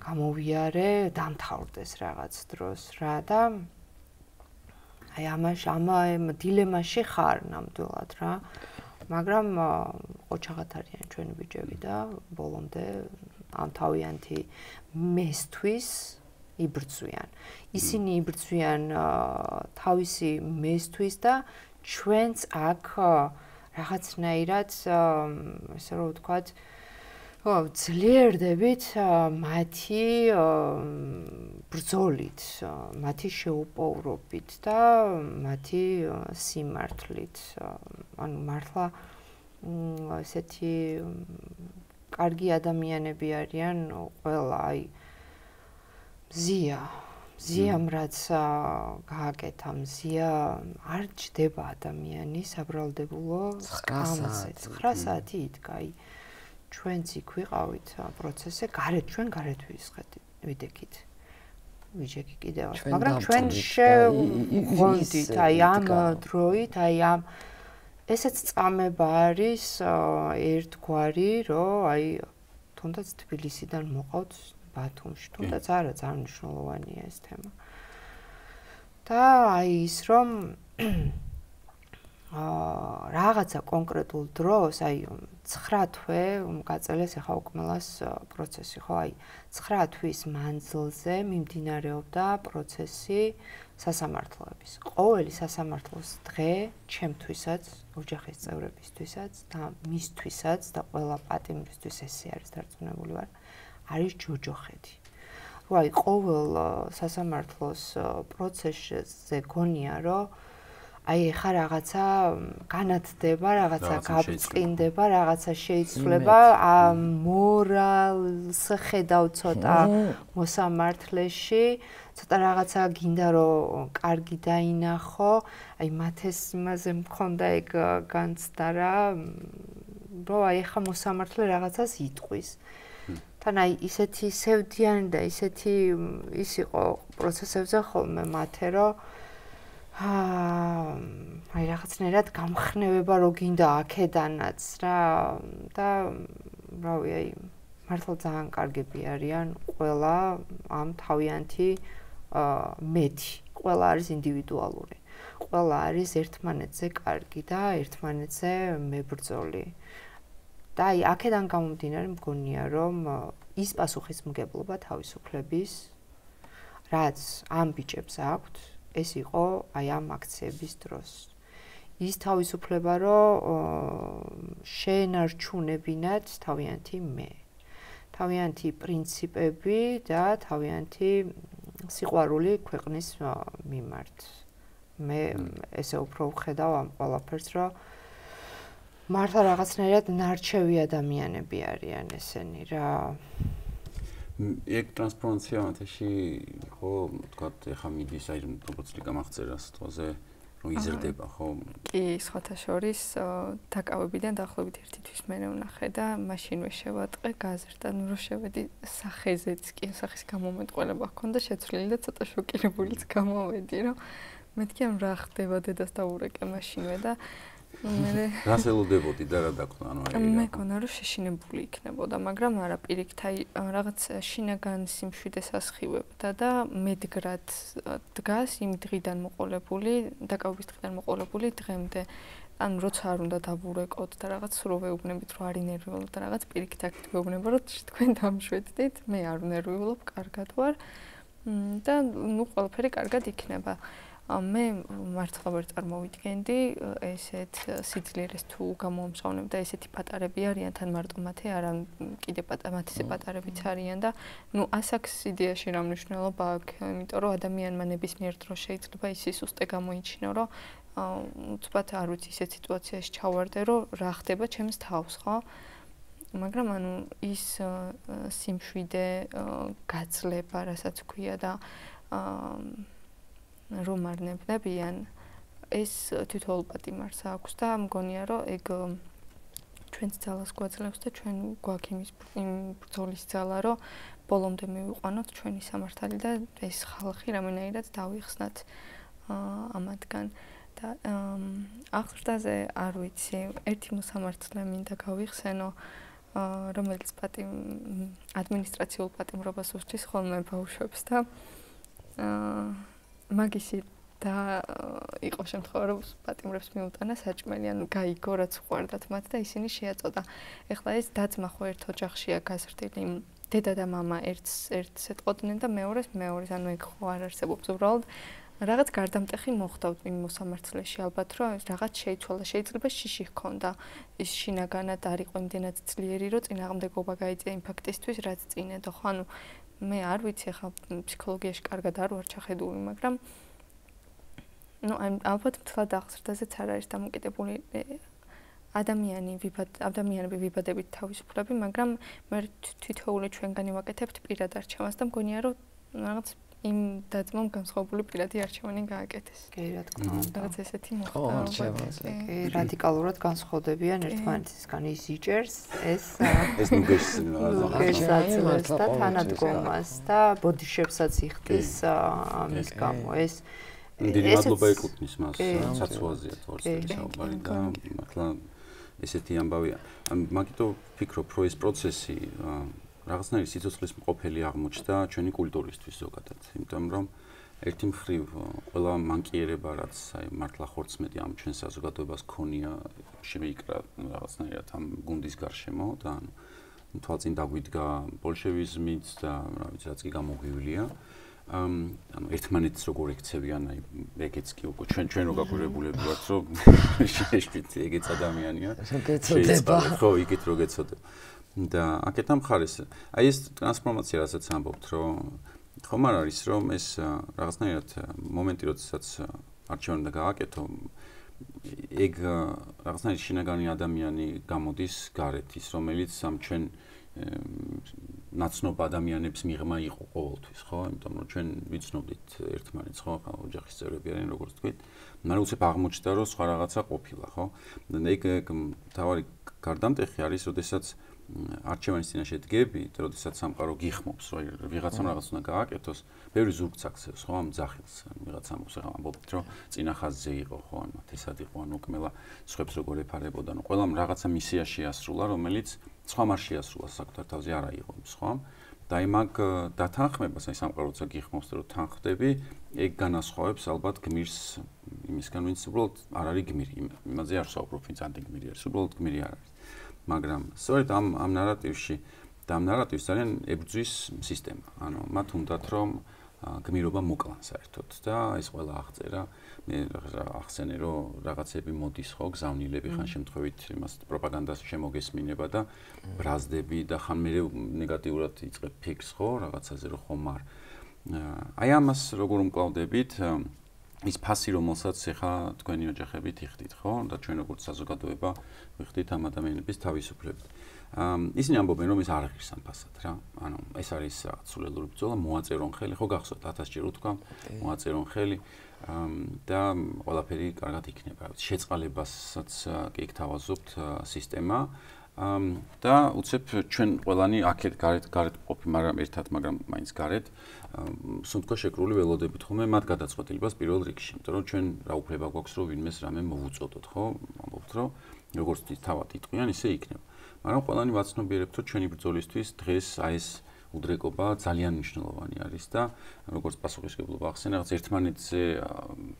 გამოვიარე, დამთავრდეს რაღაც დროს რა და აი ამ დილემაში ხარ ნამდვილად რა. მაგრამ ოჩაღად არიან ჩვენი ბიჭები და ბოლომდე ამ თავიანთი მესთვის იბრძვიან. ისინი იბრძვიან თავისი მესთვის და ჩვენც აქ რაღაცნაირად ესე რომ ვთქვათ, ძლიერდებით მათი ბრძოლით, მათი შეუპოვრობით და მათი სიმართლით. ანუ მართლა ესეთი კარგი ადამიანები არიან ყველა, აი მზიამ რაც გააკეთა, მზია არ ჯდება ადამიანი საბრალდებულო 9 საათი იდგა, აი ჩვენც იქ ვიყავით პროცესზე, ჩვენ გარეთ ვიდექით. ვიჯექი კიდევ, მაგრამ ჩვენ შევღონდით აი ამ დროით, აი ამ ესეც წამება არის ერთგვარი, რომ აი თუნდაც თბილისიდან მოყავთ ბათუმში, თუნდაც არა, ძალიან მნიშვნელოვანია ეს თემა. და აი ის რომ რაღაცა კონკრეტულ დროს, აი 9 თვე გაწელეს ახლა უკმელას პროცესი, ხო, აი 9 თვის მანძილზე მიმდინარეობდა პროცესი სასამართლოების. ყოველი სასამართლოს დღე ჩემთვისაც, ოჯახის წევრებისთვისაც და მისთვისაც და ყველა პატიმრისთვის ესე არის დარწმუნებული ვარ, არის ჯოჯოხეთი. რო აი ყოველ სასამართლოს პროცესზე გონია, რომ აი ხა რაღაცა განათდება, რაღაცა გაბწყინდება, რაღაცა შეიცვლება, მორალს ხედავ ცოტა მოსამართლეში, ცოტა რაღაცა გინდა რომ კარგი დაინახო, აი მათეს იმაზე მქონდა ეგ განცდა რა, რომ აი ხა მოსამართლე რაღაცას იტყვის. თან აი ისეთი სევდიანი და ისეთი ის იყო პროცესებზე ხოლმე მათე, რომ აი რაღაცნაირად გამხნევება რო გინდა აქედანაც რა და რავი აი მართლა ძალიან კარგები არიან ყველა ამ თავიანთი მეტი, ყველა არის ინდივიდუალური, ყველა არის ერთმანეთზე კარგი და ერთმანეთზე მებრძოლი. და აი აქედან გამომდინარე მგონია რომ ის პასუხისმგებლობა თავისუფლების რაც ამ ბიჭებს აქვთ, ეს იყო აი ამ აქციების დროს. ის თავისუფლება, რომ შეენარჩუნებინათ თავიანთი მე, თავიანთი პრინციპები და თავიანთი სიყვარული ქვეყნის მიმართ. მე ესე უფრო ვხედავ ამ ყველაფერს, რომ მართლა რაღაცნაირად ნარჩევი ადამიანები არიან ესენი რა. ეგ ტრანსფორმაცია მათში ხო თქვა ეხა მიდის აი როგორც გამახწერა სიტყვაზე რომ იზრდება ხო? კი, სხვათა შორის დაკავებიდან დაახლოებით 1 თვის მერე ვნახე და მაშინვე შევატყე გაზრდა, ნუ რომ შევედი სახეზეც კი, სახის გამომეტყველება ჰქონდა შეცვლილი და ცოტა შოკირებულიც გამოვედი, რომ მეთქი ამ რა ხდება დედას დაურეკე მაშინვე და მე რას ელოდებოდი და რა დაგხვდა ანუ აი მე მგონა რომ შეშინებული იქნებოდა, მაგრამ არა პირიქით აი რაღაც შინაგან სიმშვიდეს ასხივებდა და მედგრად დგას იმ დღიდან მოყოლებული, დაკავების დღიდან მოყოლებული დღემდე. ანუ როცა არ უნდა დავურეკოთ და რაღაც სულ ვეუბნებით რომ არ ინერვიულობ და რაღაც პირიქით აქ ვეუბნება რომ თქვენ დამშვიდდით, მე არ ვნერვიულობ, კარგად ვარ და ნუ ყველაფერი კარგად იქნება. მე მართლა ვერ წარმოვიდგენდი ესეთ სიძლიერეს თუ გამომსავნებ და ესეთი პატარები არიან თან მარტო მათი არა კიდე მათისე პატარებიც არიან და ნუ ასაკს იდეაში რა მნიშვნელობა აქვს იმიტომ რომ ადამიანმა ნებისმიერ დროს შეიძლება ის სუსტე გამოიჩინო რომ უცბად არ ვიცი ისეთ სიტუაციაში ჩავარდე რომ რა ხდება ჩემს თავს ხო მაგრამ ანუ ის სიმშვიდე გაძლება რასაც ქვია და რომ არ ნებდებიან ეს თითოეულ პატიმარს აქვს და მგონია რომ ეგ ჩვენს ძალას გვაძლევს და ჩვენ გვაქვს იმ ბრძოლის ძალა რომ ბოლომდე მივიყვანოთ ჩვენი სამართალი და ეს ხალხი რამენაირად დავიხსნათ ამათგან და აღზრდაზე არ ვიცი ერთი მოსამართლე მინდა გავიხსენო რომელიც ადმინისტრაციულ პატიმრობას უსწრის ხოლმე ბავშვებს და მაგისი და იყო შემთხვევა რომ პატიმრებს მიუტანა საჭმელი ანუ გაიგო რაც უყვარდათ მათ და ისინი შეაწოდა. ეხლა ეს დაძმა ხო ერთ ოჯახშია გაზრდილი დედა და მამა ერთს ეტყოდნენ და მეორეს ანუ ეგ ხო არ არსებობს უბრალოდ რაღაც გარდამტეხი მოხდა იმ მოსამართლეში ალბათ რომ რაღაც შეიცვალა შეიძლება შიში ჰქონდა ის შინაგანად არ იყო იმდენად ძლიერი რომ წინააღმდეგობა გაიწია იმ ფაქტისთვის რაც წინედო ხო ანუ მე არ ვიცი ახლა ფსიქოლოგიაში კარგად არ ვარ ჩახედული, მაგრამ ნუ ალბათ მთლად აღზრდაზეც არ არის დამოკიდებული ადამიანები ვიბადებით თავისუფლები, მაგრამ მე თითოეული ჩვენგანი ვაკეთებთ პირად არჩევანს და მგონია რომ რაღაც იმ დაძმამ განსხვავებული პირადი არჩევანი გააკეთეს. კი, რა თქმა უნდა. რაღაც ესეთი მოხდა. ხო, არჩევანს. კი, რადიკალურად განსხვავდებიან ერთმანეთისგან ის იჭერს, ეს ნუგეშსაც და თანადგომას და ბოდიშებსაც იხდის ამის გამო. ეს დიდი მადლობა ეკუთვნის მას საცუაზია თორსტელი საუბარი და მართლა ესეთი ამბავია. მაგითო ვფიქრობ, რომ ეს პროცესი რაღაცნაირი სიცოცხლის მყოფელი აღმოჩნდა ჩვენი კულტურისთვის ზოგადად, იმიტომ რომ ერთი მხრივ ყველა მანკიერება რაც აი მართლა ხორცმეტი ამ ჩვენ საზოგადოებას ქონია შემეიკრა რაღაცნაირად ამ გუნდის გარშემო და ანუ თვალწინ დაგვიდგა ბოლშევიზმიც და რა ვიცი რაც კი გამოგვივლია ანუ ერთმანეთს როგორ ექცევიან აი ეგეც კი უკვე ჩვენ რო გაგვირებულები ვართ რომ შეშფით ეგეც ადამიანია გეცოდება ხო იგით რო გეცოდება და აქეთ ამ ხარეს აი ეს ტრანსფორმაცია რასაც ამბობთ რომ ხომ არ არის რომ ეს რაღაცნაირად მომენტი როდესაც არჩევანი და გააკეთო ეგ რაღაცნაირი შინაგანი ადამიანი გამოდის გარეთ ის რომელიც ამ ჩვენ ნაცნობ ადამიანებს მიღმა იყო ყოველთვის ხო იმიტომ რომ ჩვენ ვიცნობდით ერთმანეთს ხო ოჯახის წევრები არიან როგორც თქვით მაგრამ უცებ აღმოჩნდა რომ სხვა რაღაცა ყოფილა ხო ეგ თავარი გარდამტეხი არის როდესაც არჩევანის წინაშე დგები და როდესაც სამყარო გიხმობს რომ ვიღაცამ რაღაც უნდა გააკეთოს ბევრი ზურგს აქცევს ხო ამ ძახილს ვიღაცამ ამბობთ რომ წინა ხაზზე იყო ხო ან მათესად იყო ან უკმელა სხვებს როგორ ეფარებოდა ნუ ყველამ რაღაცა მისია შეასრულა რომელიც სხვა არ შეასრულა საკუთარ თავზე არა იყო სხვა და აი მაგ დათანხმებას აი სამყაროცა გიხმობს რომ თანხდები ეგ განასხვავებს ალბათ გმირს იმისგან ვინც უბრალოდ არ არის გმირი იმაზე არ საუბრობ ვინც ანტიგმირი არის უბრალოდ გმირი არ არის მაგრამ სწორედ ამ ნარატივში და ამ ნარატივს ძალიან ებრძვის სისტემა. ანუ მათ უნდათ რომ გმირობა მოკლან საერთოდ და ეს ყველა აღწერა მე ახსენე რომ რაღაცები მოდის ხო გზავნილები ხან შემთხვევით იმას პროპაგანდას შემოგესმინება და ბრაზდები და ხან მე ნეგატიურად იწყებ ფიქს ხო რაღაცაზე რომ ხომ არ აი ამას როგორ უმკლავდებით ის ფასი, რომელსაც ეხა თქვენი ოჯახებით იხდით, ხო? და ჩვენ როგორც საზოგადოება ვიხდით ამ ადამიანების თავისუფლებით. ისინი ამბობენ, რომ ეს არ ღირს ამ ფასად რა. ანუ ეს არის რაღაც სულელური ბრძოლა, მოაწერონ ხელი, ხო გახსოვთ 1000 ჯერ უთქვა, მოაწერონ ხელი და ყველაფერი კარგად იქნება. შეწყალებასაც კი გთავაზობთ სისტემა და უცებ ჩვენ ყველანი აქეთ გარეთ ყოფი, მაგრამ ერთად, მაგრამ მაინც გარეთ სუნთქვა შეკრული ველოდებით ხომ მათ გადაწყვეტილებას პირველ რიგში, იმიტომ რომ ჩვენ რა უფლება გვაქვს რომ ვინმეს რამე მოვუწოდოთ, ხო? ამბობთ რომ როგორც თავად იტყვიან, ისე იქნება. მაგრამ ყველანი ვაცნობიერებთ რომ ჩვენი ბრძოლისთვის დღეს აი ეს უდრეკობა ძალიან მნიშვნელოვანი არის და როგორც პასუხისმგებლობა ახსენე, რაღაც ერთმანეთზე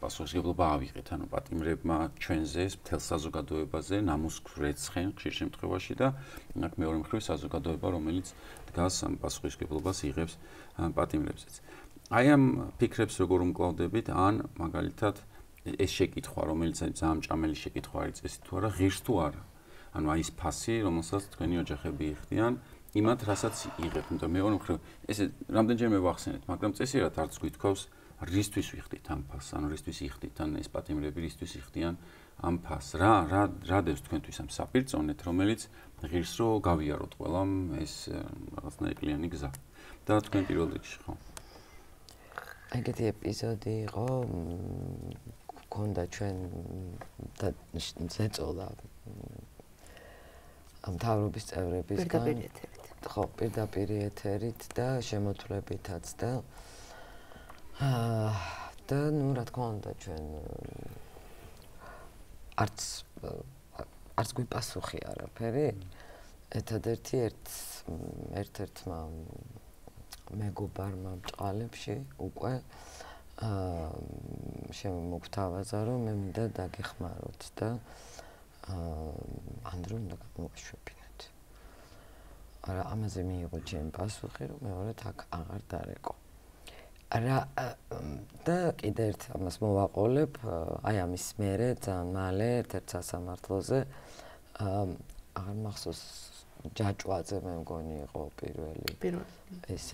პასუხისმგებლობა ავიღეთ, ანუ პატიმრებმა ჩვენზე, მთელ საზოგადოებაზე ნამუს გვერცხენ ხშირ შემთხვევაში და აქ მეორე მხრივ საზოგადოება, რომელიც დგას ამ პასუხისმგებლობას იღებს პატიმრებზეც. აი ამ ფიქრებს როგორ უმკლავდებით, ან მაგალითად ეს შეკითხვა, რომელიც არის ძალიან მჭამელი შეკითხვა არის წესი თუ არა, ღირს თუ არა. ანუ აი ეს ფასი, რომელსაც თქვენი ოჯახები იხდიან, იმათ რასაც იღებთ, იმიტომ მეორე მხრივ ესე რამდენჯერმე ვახსენეთ, მაგრამ წესიერად არც გვითქვავს რისთვის ვიხდით ამ ფასს, ანუ რისთვის იხდით, ან ეს პატიმრები რისთვის იხდიან ამ ფასს. რა დევს თქვენთვის ამ საპირწონეთ, რომელიც ღირს რო გავიაროთ ყველამ ეს რაღაცნაირი ეკლიანი გზა. და თქვენ პირველ რიგში ხო? ეგეთი ეპიზოდი იყო, გქონდა ჩვენ და ზეწოლა მთავრობის წევრებისგან. ხო, პირდაპირ ეთერით და შემოთვლებითაც და და ნუ რა თქმა უნდა ჩვენ არც გვიპასუხი არაფერი. ერთ-ერთმა მეგობარმა ბჭყალებში უკვე შემოგთავაზა რომ მე მინდა დაგეხმაროთ და ანდრო უნდა გამოვაშვებინოთ. არა, ამაზე მიიღო ჩემი პასუხი, რომ მეორედ აქ აღარ დარეკო. და კიდე ერთ ამას მოვაყოლებ, აი ამის მერე ძალიან მალე ერთ სასამართლოზე აღარ მახსოვს ჯაჭვაძე მე მგონი იყო პირველი ეს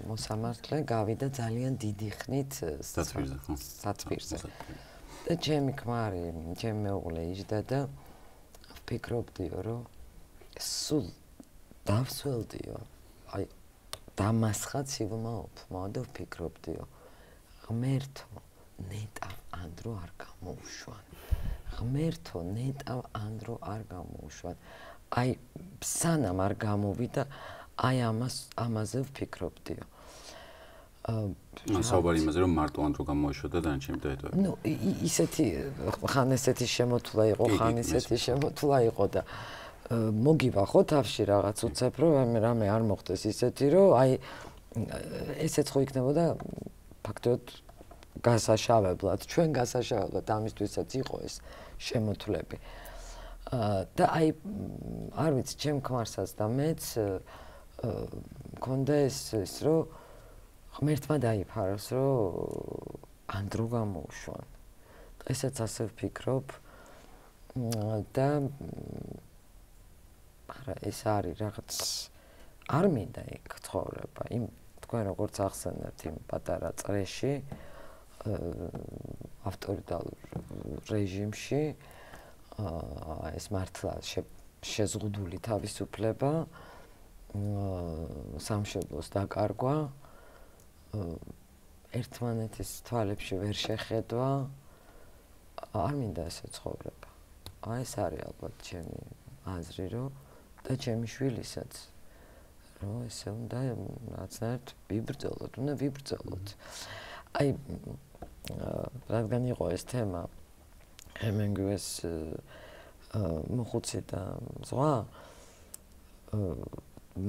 მოსამართლე გავიდა ძალიან დიდი ხნით სათბირზე. და ჩემი ქმარი, ჩემი მეუღლე იჯდა და ვფიქრობდიო, რომ სულ დავსველდიო, აი დამასხად სივლმაობ და ვფიქრობდიო, ღმერთო, ნეტავ ანდრო არ გამოუშვან. ღმერთო, ნეტავ ანდრო არ გამოუშვან. აი სანამ არ გამოვიდა, აი ამაზე ვფიქრობდიო. საუბარი იმაზე რომ მარტო ანდრო გამოეშვა და დანარჩენი დაეტოვა. ნუ ისეთი ხან ესეთი შემოთვლა იყო, ხან ისეთი შემოთვლა იყო და მოგივა ხო თავში რაღაც უცებ რომ რამე არ მოხდეს ისეთი რომ აი ესეც ხო იქნებოდა ფაქტობრივად გასაშავებლად, ჩვენ გასაშავებლად ამისთვისაც იყო ეს შემოთვლები. და აი არ ვიცი, ჩემ ქმარსაც და მეც მქონდა ეს რომ ღმერთმა დაიფაროს, რომ ანდრო გამოუშვან. ესეც ასე ვფიქრობ და არა ეს არის რაღაც არ მინდა იქ ცხოვრება. იმ თქვენ როგორც ახსენებთ იმ პატარა წრეში ავტორიტარულ რეჟიმში ეს მართლა შეზღუდული თავისუფლება, სამშობლოს დაკარგვა, ერთმანეთის თვალებში ვერ შეხედვა, არ მინდა ესე ცხოვრება. აი ეს არის ალბათ ჩემი აზრი, რომ და ჩემი შვილისაც რომ ესე უნდა რაღაცნაირად ვიბრძოლოთ, უნდა ვიბრძოლოთ. აი რადგან იყო ეს თემა ჰემინგუეს მოხუცი და ზღვა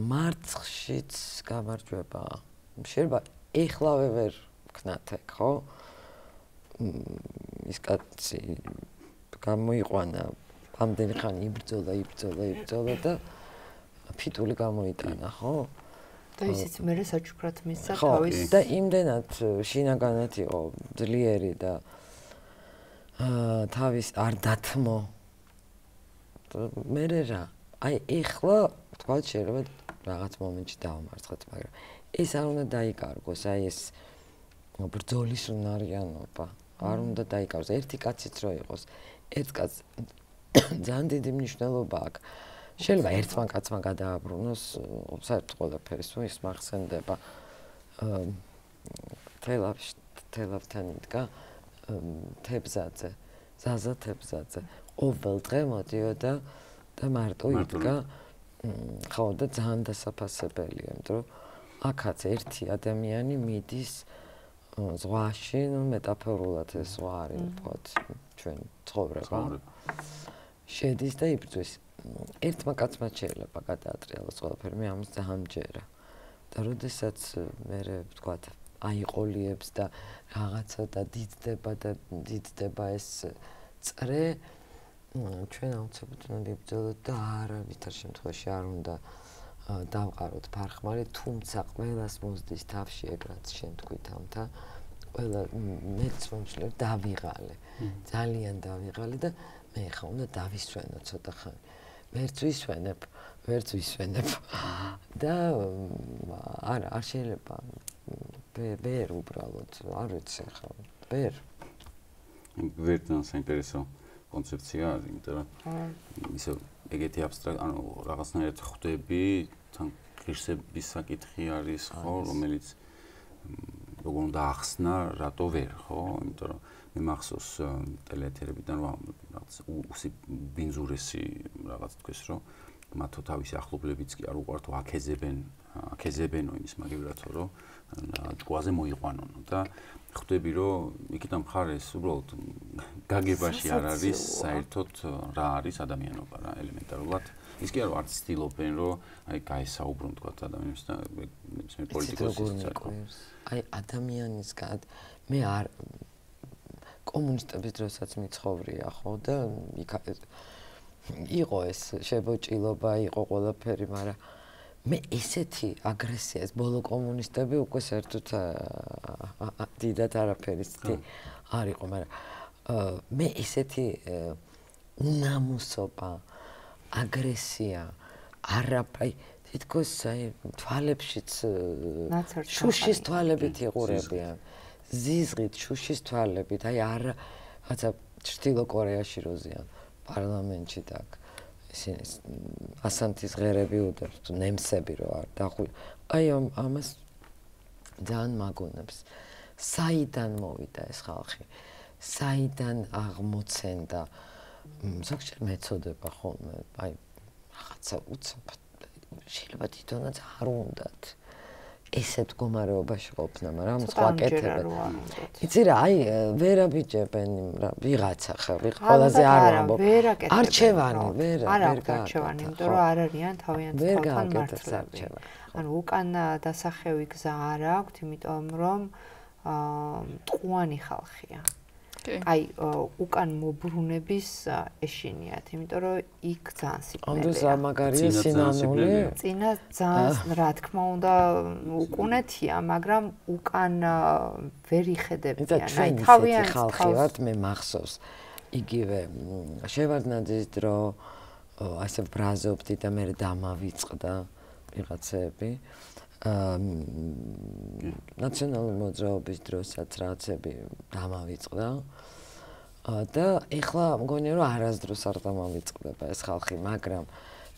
მარცხშიც გამარჯვება შეიძლება ეხლავე ვერ ვქნათ ეგ ხო ის კაცი გამოიყვანა ამდენი ხანი იბრძოლა და ფიტული გამოიტანა ხო და ისიც მერე საჩუქრად მისცა თავის და იმდენად შინაგანად იყო ძლიერი და თავის არ დათმო მერე რა აი ეხლა თქვა შეიძლება რაღაც მომენტში დავამარცხეთ მაგრამ ეს არ უნდა დაიკარგოს აი ეს ბრძოლის უნარიანობა არ უნდა დაიკავოს. ერთი კაციც რო იყოს, ერთ კაცს ძალიან დიდი მნიშვნელობა აქვს. შეიძლება ერთმა კაცმა გადააბრუნოს საერთოდ ყველაფერი, ის მახსენდება თელავთან იდგა თებზაძე, ზაზა თებზაძე. ყოველ დღე მოდიოდა და მარტო იდგა. ხო და ძალიან დასაფასებელია, იმიტომ რომ აქაც ერთი ადამიანი მიდის ზღვაში, მეტაფორულად ეს ზღვა არის, ვთქვათ, ჩვენ ცხოვრება. შედის და იბრძვის. ერთმა კაცმა შეიძლება გადაატრიალოს ყველაფერი, მე ამას ძალიან მჯერა. და როდესაც მე ვთქვათ, აიყოლიებს და რაღაცა და დიდდება ეს წრე, ჩვენ აუცილებლად უნდა იბრძოლოთ და არავითარ შემთხვევაში არ უნდა დავყაროთ ფარხმალი, თუმცა ყველას მოსდის თავში ეგ რაც შენ თქვით ამთა, ყველა მეც მომშლებ დავიღალე. ძალიან დავიღალე და მე ხა უნდა დავისვენო ცოტა ხანი. ვერც ვისვენებ. და არ შეიძლება ვერ უბრალოდ არ ვიცი ხა ვერ ძალიან საინტერესო კონცეფცია არის, იმიტომ რომ ისე ეგეთი ანუ რაღაცნაირად ხვდები, თან ღირსების საკითხი არის, ხო, რომელიც როგორ უნდა ახსნა, რატო ვერ, ხო? იმიტომ რომ მე მახსოვს ტელეეთერებიდან რაღაც ბინძურესი რაღაც თქვეს, რომ მათო თავისი ახლობლებიც კი არ უყვართ აკეზებენო იმის მაგივრათო, რომ ჭკუაზე მოიყვანონო და ხვდები, რომ იქიდან მხარეს უბრალოდ გაგებაში არ არის საერთოდ რა არის ადამიანობა რა ელემენტარულად. ის კი არ ცდილობენ, რომ აი გაესაუბრონ თქვა ადამიანებს და მე პოლიტიკოსიც აი ადამიანისგან მე არ კომუნისტების დროსაც მიცხოვრია ხო და იყო ეს შებოჭილობა, იყო ყველაფერი, მაგრამ მე ესეთი აგრესია, ეს ბოლო კომუნისტები უკვე საერთოდ დიდად არაფერი არ იყო, მაგრამ მე ესეთი უნამუსობა, აგრესია, არაფერი, თითქოს აი თვალებშიც შუშის თვალებით იღურებიან. ზიზღით, შუშის თვალებით, აი რაღაცა ჩრდილო კორეაში როზიან პარლამენტში და ისინი ასანთის ღერები უდევს, ნემსები რო არ დახული. აი ამას ძალიან მაგონებს. საიდან მოვიდა ეს ხალხი? საიდან აღმოცენდა? ზოგჯერ მეწოდება ხოლმე, აი რაღაცა უცბად შეიძლება თვითონაც არ უნდათ. ესეთ მდგომარეობაში ყოფნა, მაგრამ სხვა კეთება. იცი რა, აი ვერაბიჯებენ რა ვიღაცა ხა, ყველაზე არ ვამბობ. არჩევანი, ვერ არჩევანი, იმიტომ რომ არ არიან თავიანთ თავთან მართლები. ანუ უკან დასახევი გზა არ აქვს, იმიტომ რომ მტყუანი ხალხია. აი უკან მობრუნების ეშინიათ, იმიტომ რომ იქ ძალიან სიკვდილია. ამდროს რა მაგარია სინანული? წინა ძალიან რა თქმა უნდა უკუნეთია, მაგრამ უკან ვერ იხედებიან. აი თავიანთ ხალხი ვართ, მე მახსოვს. იგივე შევარდნაძის დრო ასე ბრაზობდი და მე დამავიწყდა ვიღაცები. ნაციონალური მოძრაობის დროსაც რაღაცები დამავიწყდა და ეხლა მგონია რომ არასდროს არ დამავიწყდება ეს ხალხი, მაგრამ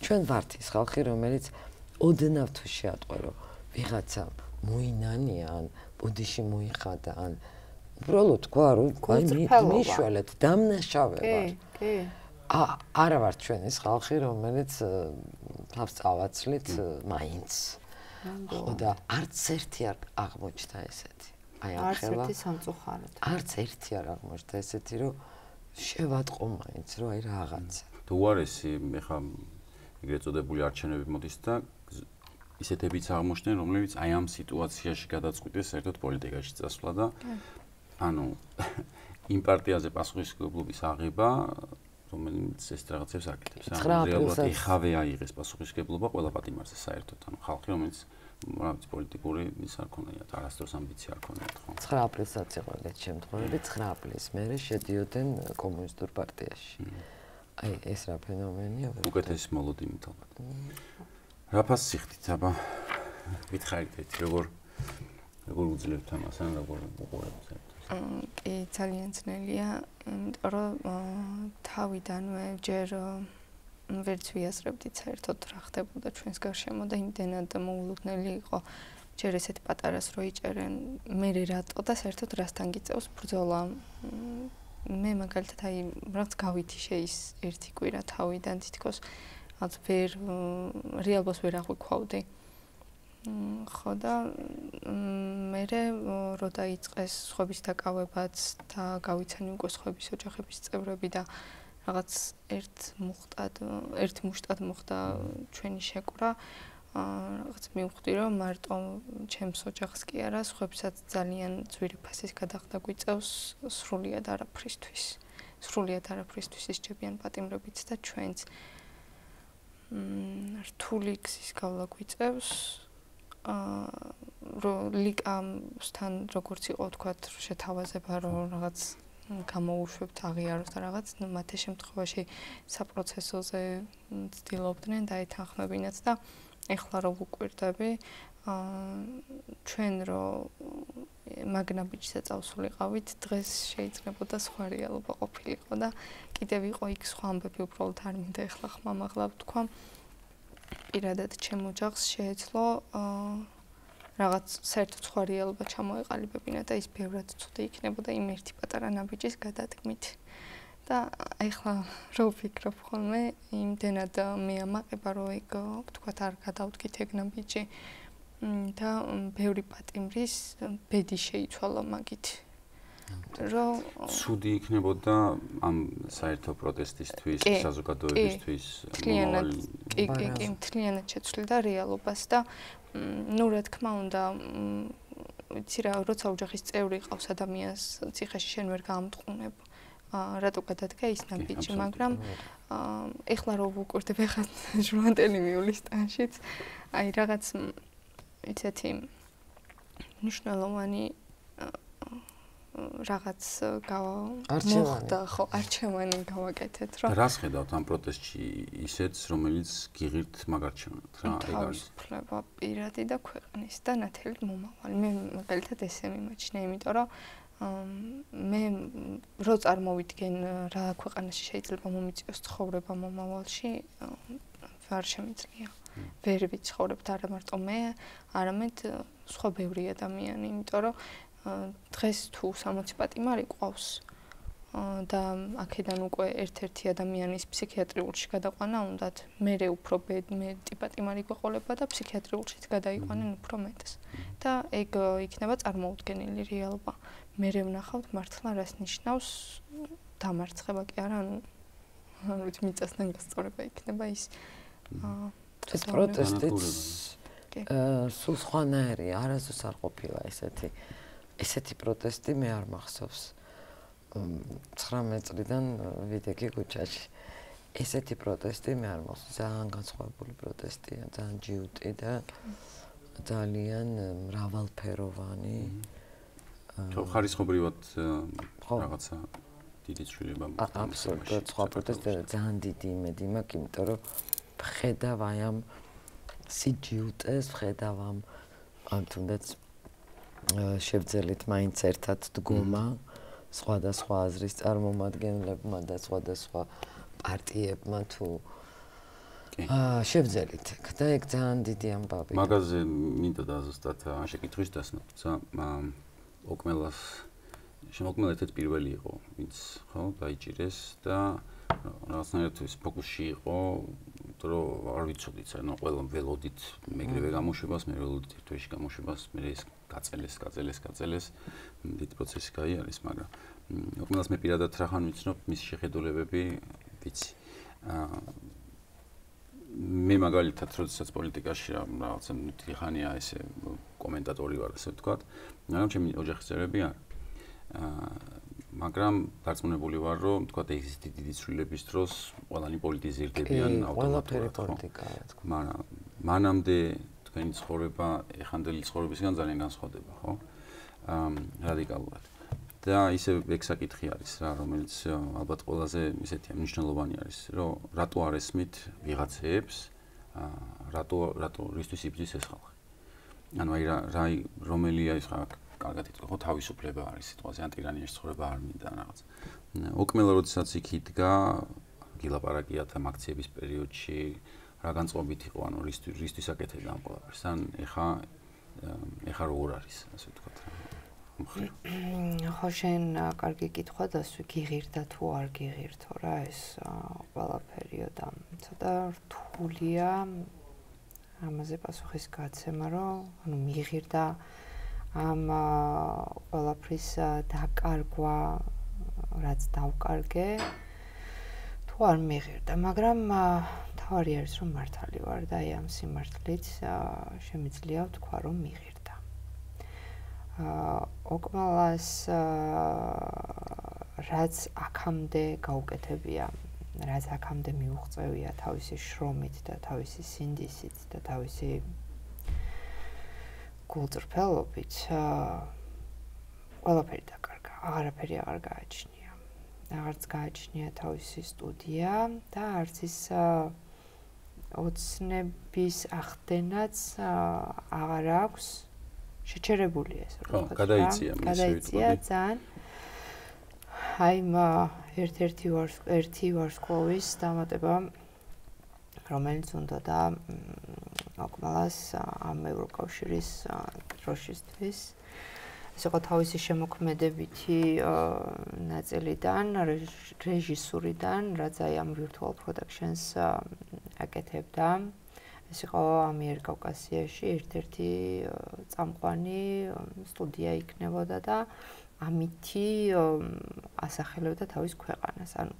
ჩვენ ვართ ის ხალხი, რომელიც ოდნავ თუ შეატყვერო ვიღაცა მოინანია ან ბუდიში მოიხადა ან უბრალოდ თქვა რომ მიშველეთ დამნაშავე ვარ. კი. არა ვართ ჩვენ ის ხალხი, რომელიც თავს წავაცვლით მაინც. ხო და არც ერთი არ აღმოჩნდა ესეთი. აი ახლა არც ერთი სამწუხაროდ. არც ერთი არ აღმოჩნდა ესეთი, რომ შევატყო მაინც, რომ აი რაღაცა. თუ უარესი, ეხა ეგრეთ წოდებული არჩევნები მოდის და ისეთებიც აღმოჩნდნენ, რომლებიც აი ამ სიტუაციაში გადაწყვიტეს საერთოდ პოლიტიკაში წასვლა და ანუ იმ პარტიაზე პასუხისმგებლობის აღება რომელიც ეს რაღაცებს აკეთებს. რეალურად ეხავე აიღეს პასუხისმგებლობა ყველა პატიმარზე საერთოდ. ანუ ხალხი რომელიც რაღაც პოლიტიკური ის არ ქონიათ, არასდროს ამბიცია არ ქონიათ, ხო? 9 აპრილსაც იყო ეგეთ შემთხვევები, 9 აპრილის მერე შედიოდნენ კომუნისტურ პარტიაში. აი ეს რა ფენომენია? უკეთესი მოლოდინით ალბათ. რა ფასს სიხდით, აბა გითხარით, როგორ უძლებთ ამას, ან როგორ უყურებთ საერთოდ? კი, ძალიან ძნელია, იმიტომ რომ თავიდანვე ჯერ ვერც ვიაზრებდით საერთოდ რა ხდებოდა ჩვენს გარშემო და იმდენად მოულოდნელი იყო ჯერ ესეთი პატარას რო იჭერენ, მე რატო და საერთოდ რასთან გიწევს ბრძოლა. მე მაგალითად აი რაღაც გავითიშე ის ერთი კვირა თავიდან თითქოს რაც ვერ რეალობას ვერ აღვიქვავდი. ხო და მე რო დაიწყეს სხვების დაკავებაც და გავიცანი უკვე სხვების ოჯახების წევრები და რაღაც ერთ მუშტად მოხდა ჩვენი შეკვრა. რაღაც მივხვდი რომ მარტო ჩემს ოჯახს კი არა, სხვებსაც ძალიან ძვირი ფასის გადახდა გვიწევს სრულიად არაფრისთვის. სრულიად არაფრისთვის ისჯებიან პატიმრებიც და ჩვენც რთული გზის გავლა გვიწევს. ლიკამსთან როგორც იყო თქვათ შეთავაზება რომ რაღაც გამოუშვებთ აღიაროს და რაღაც მათე შემთხვევაში საპროცესოზე ცდილობდნენ დაეთანხმებინათ და ეხლა რო ვუკვირდები ჩვენ რო მაგნაბიჯზე წავსულიყავით დღეს შეიძლებოდა სხვა რეალობა ყოფილიყო და კიდევ იყო იქ სხვა ამბები უბრალოდ არ მინდა ეხლა ხმამაღლა ვთქვა პირადად ჩემ ოჯახს შეეძლო რაღაც საერთოდ სხვა რეალობა ჩამოეყალიბებინა და ის ბევრად ცუდი იქნებოდა იმ ერთი პატარა ნაბიჯის გადადგმით. და ეხლა რო ვფიქრობ ხოლმე იმდენად მე ამაყება რომ ეგ ვთქვათ არ გადავდგით ეგ ნაბიჯი და ბევრი პატიმრის ბედი შეიცვალა მაგით. რომ ცუდი იქნებოდა ამ საერთო პროტესტისთვის, საზოგადოებისთვის კი, მთლიანად შეცვლიდა რეალობას და ნუ რა თქმა უნდა ვიცი რა როცა ოჯახის წევრი ყავს ადამიანს ციხეში შენ ვერ გაამტყუნებ რატო გადადგა ის ნაბიჯი მაგრამ ეხლა რო ვუკვირდებ ეხლა ჟურნალისტი მიulis ტანშიც აი რაღაც ისეთი მნიშვნელოვანი რაღაც მოხდა ხო არჩევანი გავაკეთეთ რომ რას ხედავთ ამ პროტესტში ისეთს რომელიც გიღირთ მაგარჩევნად რა ეგ არის უფლება პირადი და ქვეყნის და ნათელი მომავალი მე მაგალითად ესე მიმაჩნია იმიტომ რომ მე რო წარმოვიდგენ რა ქვეყანაში შეიძლება მომიწიოს ცხოვრება მომავალში ვერ შემიძლია ვერ ვიცხოვრებთ არა მარტო მე არამედ სხვა ბევრი ადამიანი იმიტომ რომ დღეს თუ 60 პატიმარი ყავს და აქედან უკვე ერთ-ერთი ადამიანის ფსიქიატრიულში გადაყვანა უნდათ მერე უფრო მეტი პატიმარი გვეყოლება და ფსიქიატრიულშიც გადაიყვანენ უფრო მეტს და ეგ იქნება წარმოუდგენელი რეალობა მერე ვნახავთ მართლა რას ნიშნავს დამარცხება კი არა ანუ ვიცი მიწასთან გასწორება იქნება ის ეს პროტესტიც სულ სხვანაირია არასდროს არ ყოფილა ესეთი პროტესტი მე არ მახსოვს 19 წლიდან ვიდექი ქუჩაში ესეთი პროტესტი მე არ მახსოვს ძალიან განსხვავებული პროტესტია ძალიან ჯიუტი და ძალიან მრავალფეროვანი ხო ხარისხობრივად რაღაცა დიდი ცვლილება მოხდა აბსოლუტურად სხვა პროტესტი ძალიან დიდი იმედი მაქვს იმიტომ რომ ხედავ აი ამ სიჯიუტეს ხედავ ამ თუნდაც შევძელით მაინც ერთად დგომა სხვადასხვა აზრის წარმომადგენლებმა და სხვადასხვა პარტიებმა თუ შევძელით და ეგ ძალიან დიდი ამბავია მაგაზე მინდა ზუსტად ამ შეკითხვის დასმა თუმცა ოკმელას შემოქმედა ერთ პირველი იყო ვინც ხო დაიჭირეს და რაღაცნაირად ის ფოკუსში იყო რომ არ ვიცოდით ანუ ყველა ველოდით მეგრევე გამოშვებას მე ველოდით ერთ თვეში გამოშვებას მე ეს გაწელეს დიდი პროცესი გაიარეს მაგრამ ოკმელას მე პირადად რახან ვიცნობ მის შეხედულებები ვიცი მე მაგალითად როდესაც პოლიტიკაში რაღაცა მთელი ხანია ესე კომენტატორი ვარ ასე ვთქვათ მაგრამ ჩემი ოჯახის წევრები არ მაგრამ დარწმუნებული ვარ რომ ვთქვათ ეს დიდი ცვლილების დროს ყველანი პოლიტიზირდებიან ავტომატურად მაგრამ მანამდე თქვენი ცხოვრება ეხანდელი ცხოვრებისგან ძალიან განსხვავდება ხო რადიკალურად და ისე ეგ საკითხი არის რა რომელიც ალბათ ყველაზე ისეთი მნიშვნელოვანი არის რომ რატო არ ესმით ვიღაცებს რატო რისთვის იბრძვის ეს ხალხი ანუ აი რა რომელია ის კარგად იტყვი, ხო თავისუფლება არის სიტყვაზე, ან ტირანიაში ცხოვრება არ მინდა რაღაც. ოკმელა როდესაც იქ იდგა, გილაპარაკია და აქციების პერიოდში რა განწყობით იყო, ანუ რისთვის აკეთებდა ამ ყველაფერს, ან ეხა როგორ არის, ასე ვთქვათ. ხო შენ კარგი კითხვა დასვი, გიღირდა თუ არ გიღირთო რა ეს ყველაფერიო და ცოტა რთულია ამაზე პასუხის გაცემა, რომ ანუ მიღირდა ამ ყველაფრის დაკარგვა, რაც დავკარგე, თუ არ მიღირდა, მაგრამ თავარი არის რომ მართალი ვარ და აი ამ სიმართლით შემიძლია ვთქვა რომ მიღირდა. ოკმალას რაც აქამდე გაუკეთებია, რაც აქამდე მიუღწევია თავისი შრომით და თავისი სინდისით და თავისი გულწრფელობით, ყველაფერი დაკარგა, აღარაფერი აღარ გააჩნია. აღარც გააჩნია თავისი სტუდია და არც ის ოცნების ახდენაც აღარ აქვს. შეჩერებულია ეს რა. ხო, გადაიწია ძალიან. აი ერთი ვარსკვლავის დამატება, რომელიც უნდა და ოკმალას ამ ევროკავშირის დროშისთვის. ეს იყო თავისი შემოქმედებითი ნაწილიდან, რეჟისურიდან, რაც აი ამ virtual productions აკეთებდა. ეს იყო ამიერკავკასიაში ერთ-ერთი წამყვანი სტუდია იქნებოდა და ამითი ასახელებდა თავის ქვეყანას. ანუ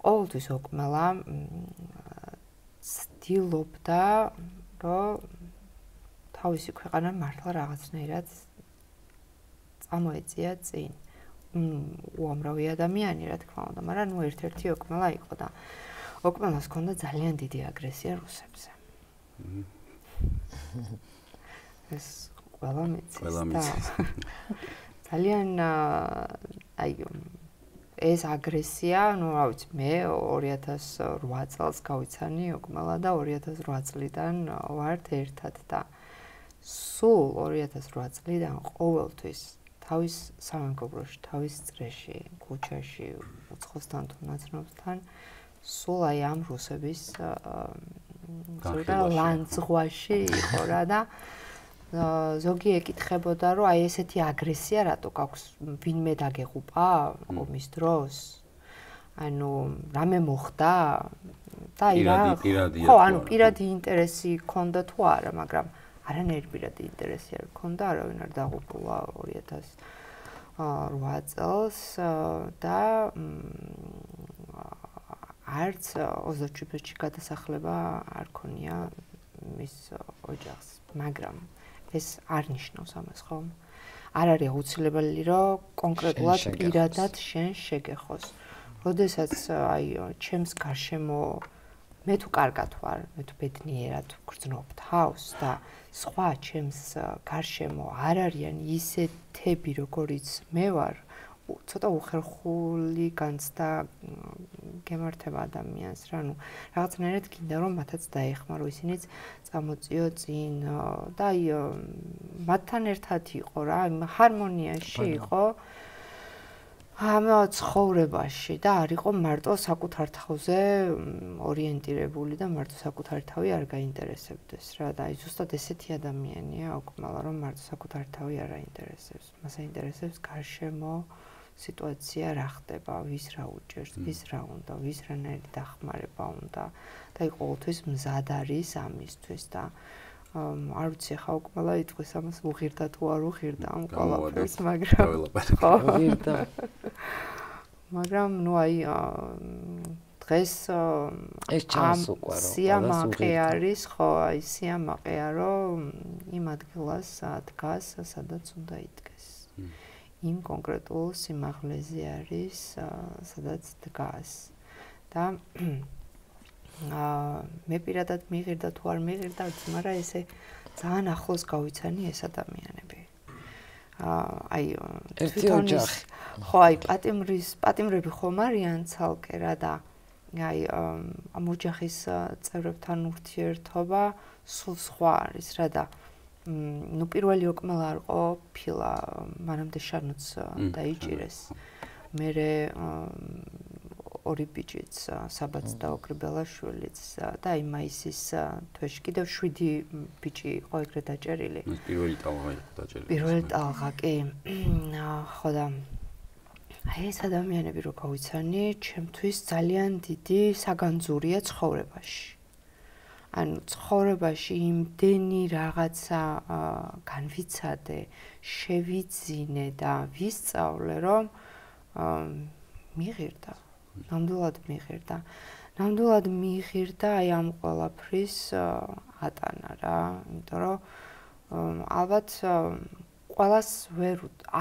ყოველთვის ოკმელა ცდილობდა, რომ თავისი ქვეყანა მართლა რაღაცნაირად წამოეწია წინ. უამრავი ადამიანი, რა თქმა უნდა, მაგრამ ნუ ერთ-ერთი ოკმელა იყო და ოკმელას ჰქონდა ძალიან დიდი აგრესია რუსებზე. ეს ყველა მიცის. ძალიან აი ეს აგრესია, ну, რა ვიცი, მე 2008 წელს გავიცანი ოკმელა და 2008 წლიდან ვართ ერთად და სულ 2008 წლიდან ყოველთვის თავის სამეგობროში, თავის წრეში, ქუჩაში, უცხოსთან თუ ნაცნობთან სულ აი ამ რუსების ლანძღვაში იყო რა და ზოგი ეკითხებოდა, რომ აი ესეთი აგრესია რატო გაქვს, ვინმე დაგეღუპა ომის დროს? ანუ რამე მოხდა? და აი რა ხო, ანუ პირადი ინტერესი ჰქონდა თუ არა, მაგრამ არანაირი პირადი ინტერესი არ ჰქონდა, არავინ არ დაღუპულა 2008 წელს და არც ოზურჩიბეთში გადასახლება არ ქონია მის ოჯახს, მაგრამ ეს არ ნიშნავს ამას, ხო? არ არის აუცილებელი, რომ კონკრეტულად პირადად შენ შეგეხოს. როდესაც აი ჩემს გარშემო მე თუ კარგად ვარ, მე თუ ბედნიერად ვგრძნობ თავს და სხვა ჩემს გარშემო არ არიან ისეთები, როგორიც მე ვარ, ცოტა უხერხული განცდა გემართება ადამიანს რა, ну, რაღაცნაირად გინდა რომ მათაც დაეხმარო, ისინიც წამოწიო წინ და აი მათთან ერთად იყო რა, ჰარმონიაში იყო ამ ცხოვრებაში და არ იყო მარტო საკუთარ თავზე ორიენტირებული და მარტო საკუთარი თავი არ გაინტერესებდეს რა და აი ზუსტად ესეთი ადამიანია ოკმალა რომ მარტო საკუთარი თავი არ აინტერესებს, მას აინტერესებს გარშემო სიტუაცია რა ხდება, ვის რა უჭერს, ვის რა უნდა, ვის რანაირი დახმარება უნდა და აი ყოველთვის მზად არის ამისთვის და არ ვიცი ხა ოკმალა იტყვის ამას უღირდა თუ არ უღირდა ამ ყველაფერს, მაგრამ ხო უღირდა. მაგრამ ნუ აი დღეს ეს ჩანს უკვე რომ სიამაყე არის, ხო, აი სიამაყეა რომ იმ ადგილას დგას, სადაც უნდა იდგეს. იმ კონკრეტულ სიმაღლეზე არის, სადაც დგას. და მე პირადად მიღირდა თუ არ მიღირდა, მაგრამ ესე ძალიან ახლოს გავიცანი ეს ადამიანები. აი თვითონ ხო აი პატიმრები ხომ არიან ცალკე რა და აი ამ ოჯახის წევრებთან ურთიერთობა სულ სხვა არის რა და ნუ პირველი ოკმელა არ ყოფილა, მანამდე შანუც დაიჭირეს. მერე ორი ბიჭიც, საბაც და ოქრიბელაშვილიც და აი მაისის თვეში კიდევ 7 ბიჭი იყო ეგრე დაჭერილი. პირველი ტალღა იყო დაჭერილი. პირველი ტალღა, კი. ხო და აი ეს ადამიანები რო გავიცანი, ჩემთვის ძალიან დიდი საგანძურია ცხოვრებაში. ანუ ცხოვრებაში იმდენი რაღაცა განვიცადე, შევიძინე და ვისწავლე, რომ მიღირდა. ნამდვილად მიღირდა. ნამდვილად მიღირდა აი ამ ყველაფრის ატანა რა, იმიტომ რომ ალბათ ყველას